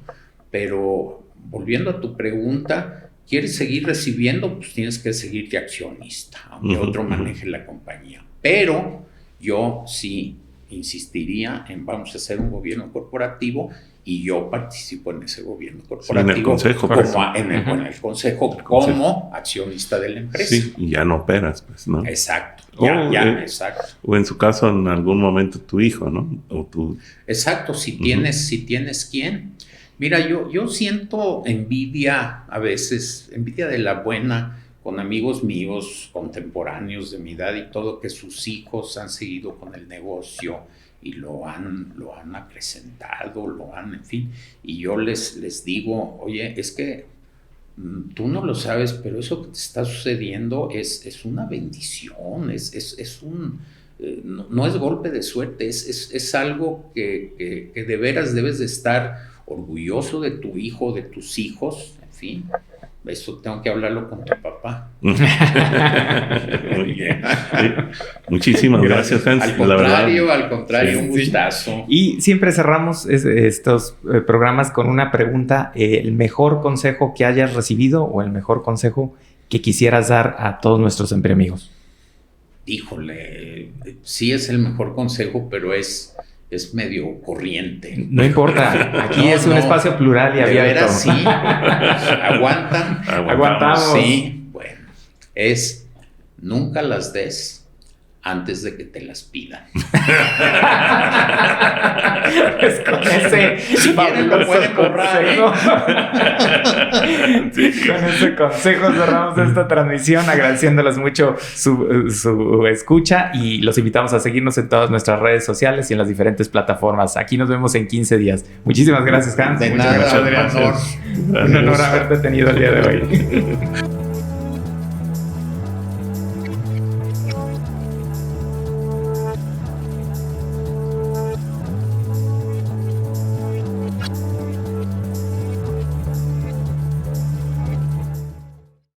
Pero volviendo a tu pregunta, ¿quieres seguir recibiendo? Pues tienes que seguir de accionista, aunque otro maneje la compañía. Pero yo sí insistiría en vamos a hacer un gobierno corporativo y yo participo en ese gobierno corporativo en el consejo, en el consejo como accionista de la empresa. Sí, y ya no operas, pues, ¿no? Exacto. Exacto. O en su caso, en algún momento tu hijo, ¿no? O tú. Exacto, si tienes quién. Mira, yo siento envidia a veces, envidia de la buena, con amigos míos contemporáneos de mi edad y todo, que sus hijos han seguido con el negocio y lo han acrecentado, en fin. Y yo les digo, oye, es que tú no lo sabes, pero eso que te está sucediendo es una bendición, no es golpe de suerte, es algo que de veras debes de estar orgulloso de tu hijo, de tus hijos, en fin. Eso tengo que hablarlo con tu papá. Muy bien. Sí. Muchísimas gracias, Hans. Al contrario, un gustazo. Y siempre cerramos estos programas con una pregunta. ¿El mejor consejo que hayas recibido o el mejor consejo que quisieras dar a todos nuestros empreamigos? Híjole, sí es el mejor consejo, pero es medio corriente. No importa, aquí es un espacio plural y abierto. De veras, sí. ¿Aguantan? Aguantamos. Sí, bueno. es nunca las des antes de que te las pidan. Pues con ese Si quieren lo pueden borrar, ¿eh? Con ese consejo cerramos esta transmisión, agradeciéndoles mucho su escucha y los invitamos a seguirnos en todas nuestras redes sociales y en las diferentes plataformas. Aquí nos vemos en 15 días. Muchísimas gracias, Hans. De Muchas nada, gracias, Adrián. Un honor haberte tenido el día de hoy.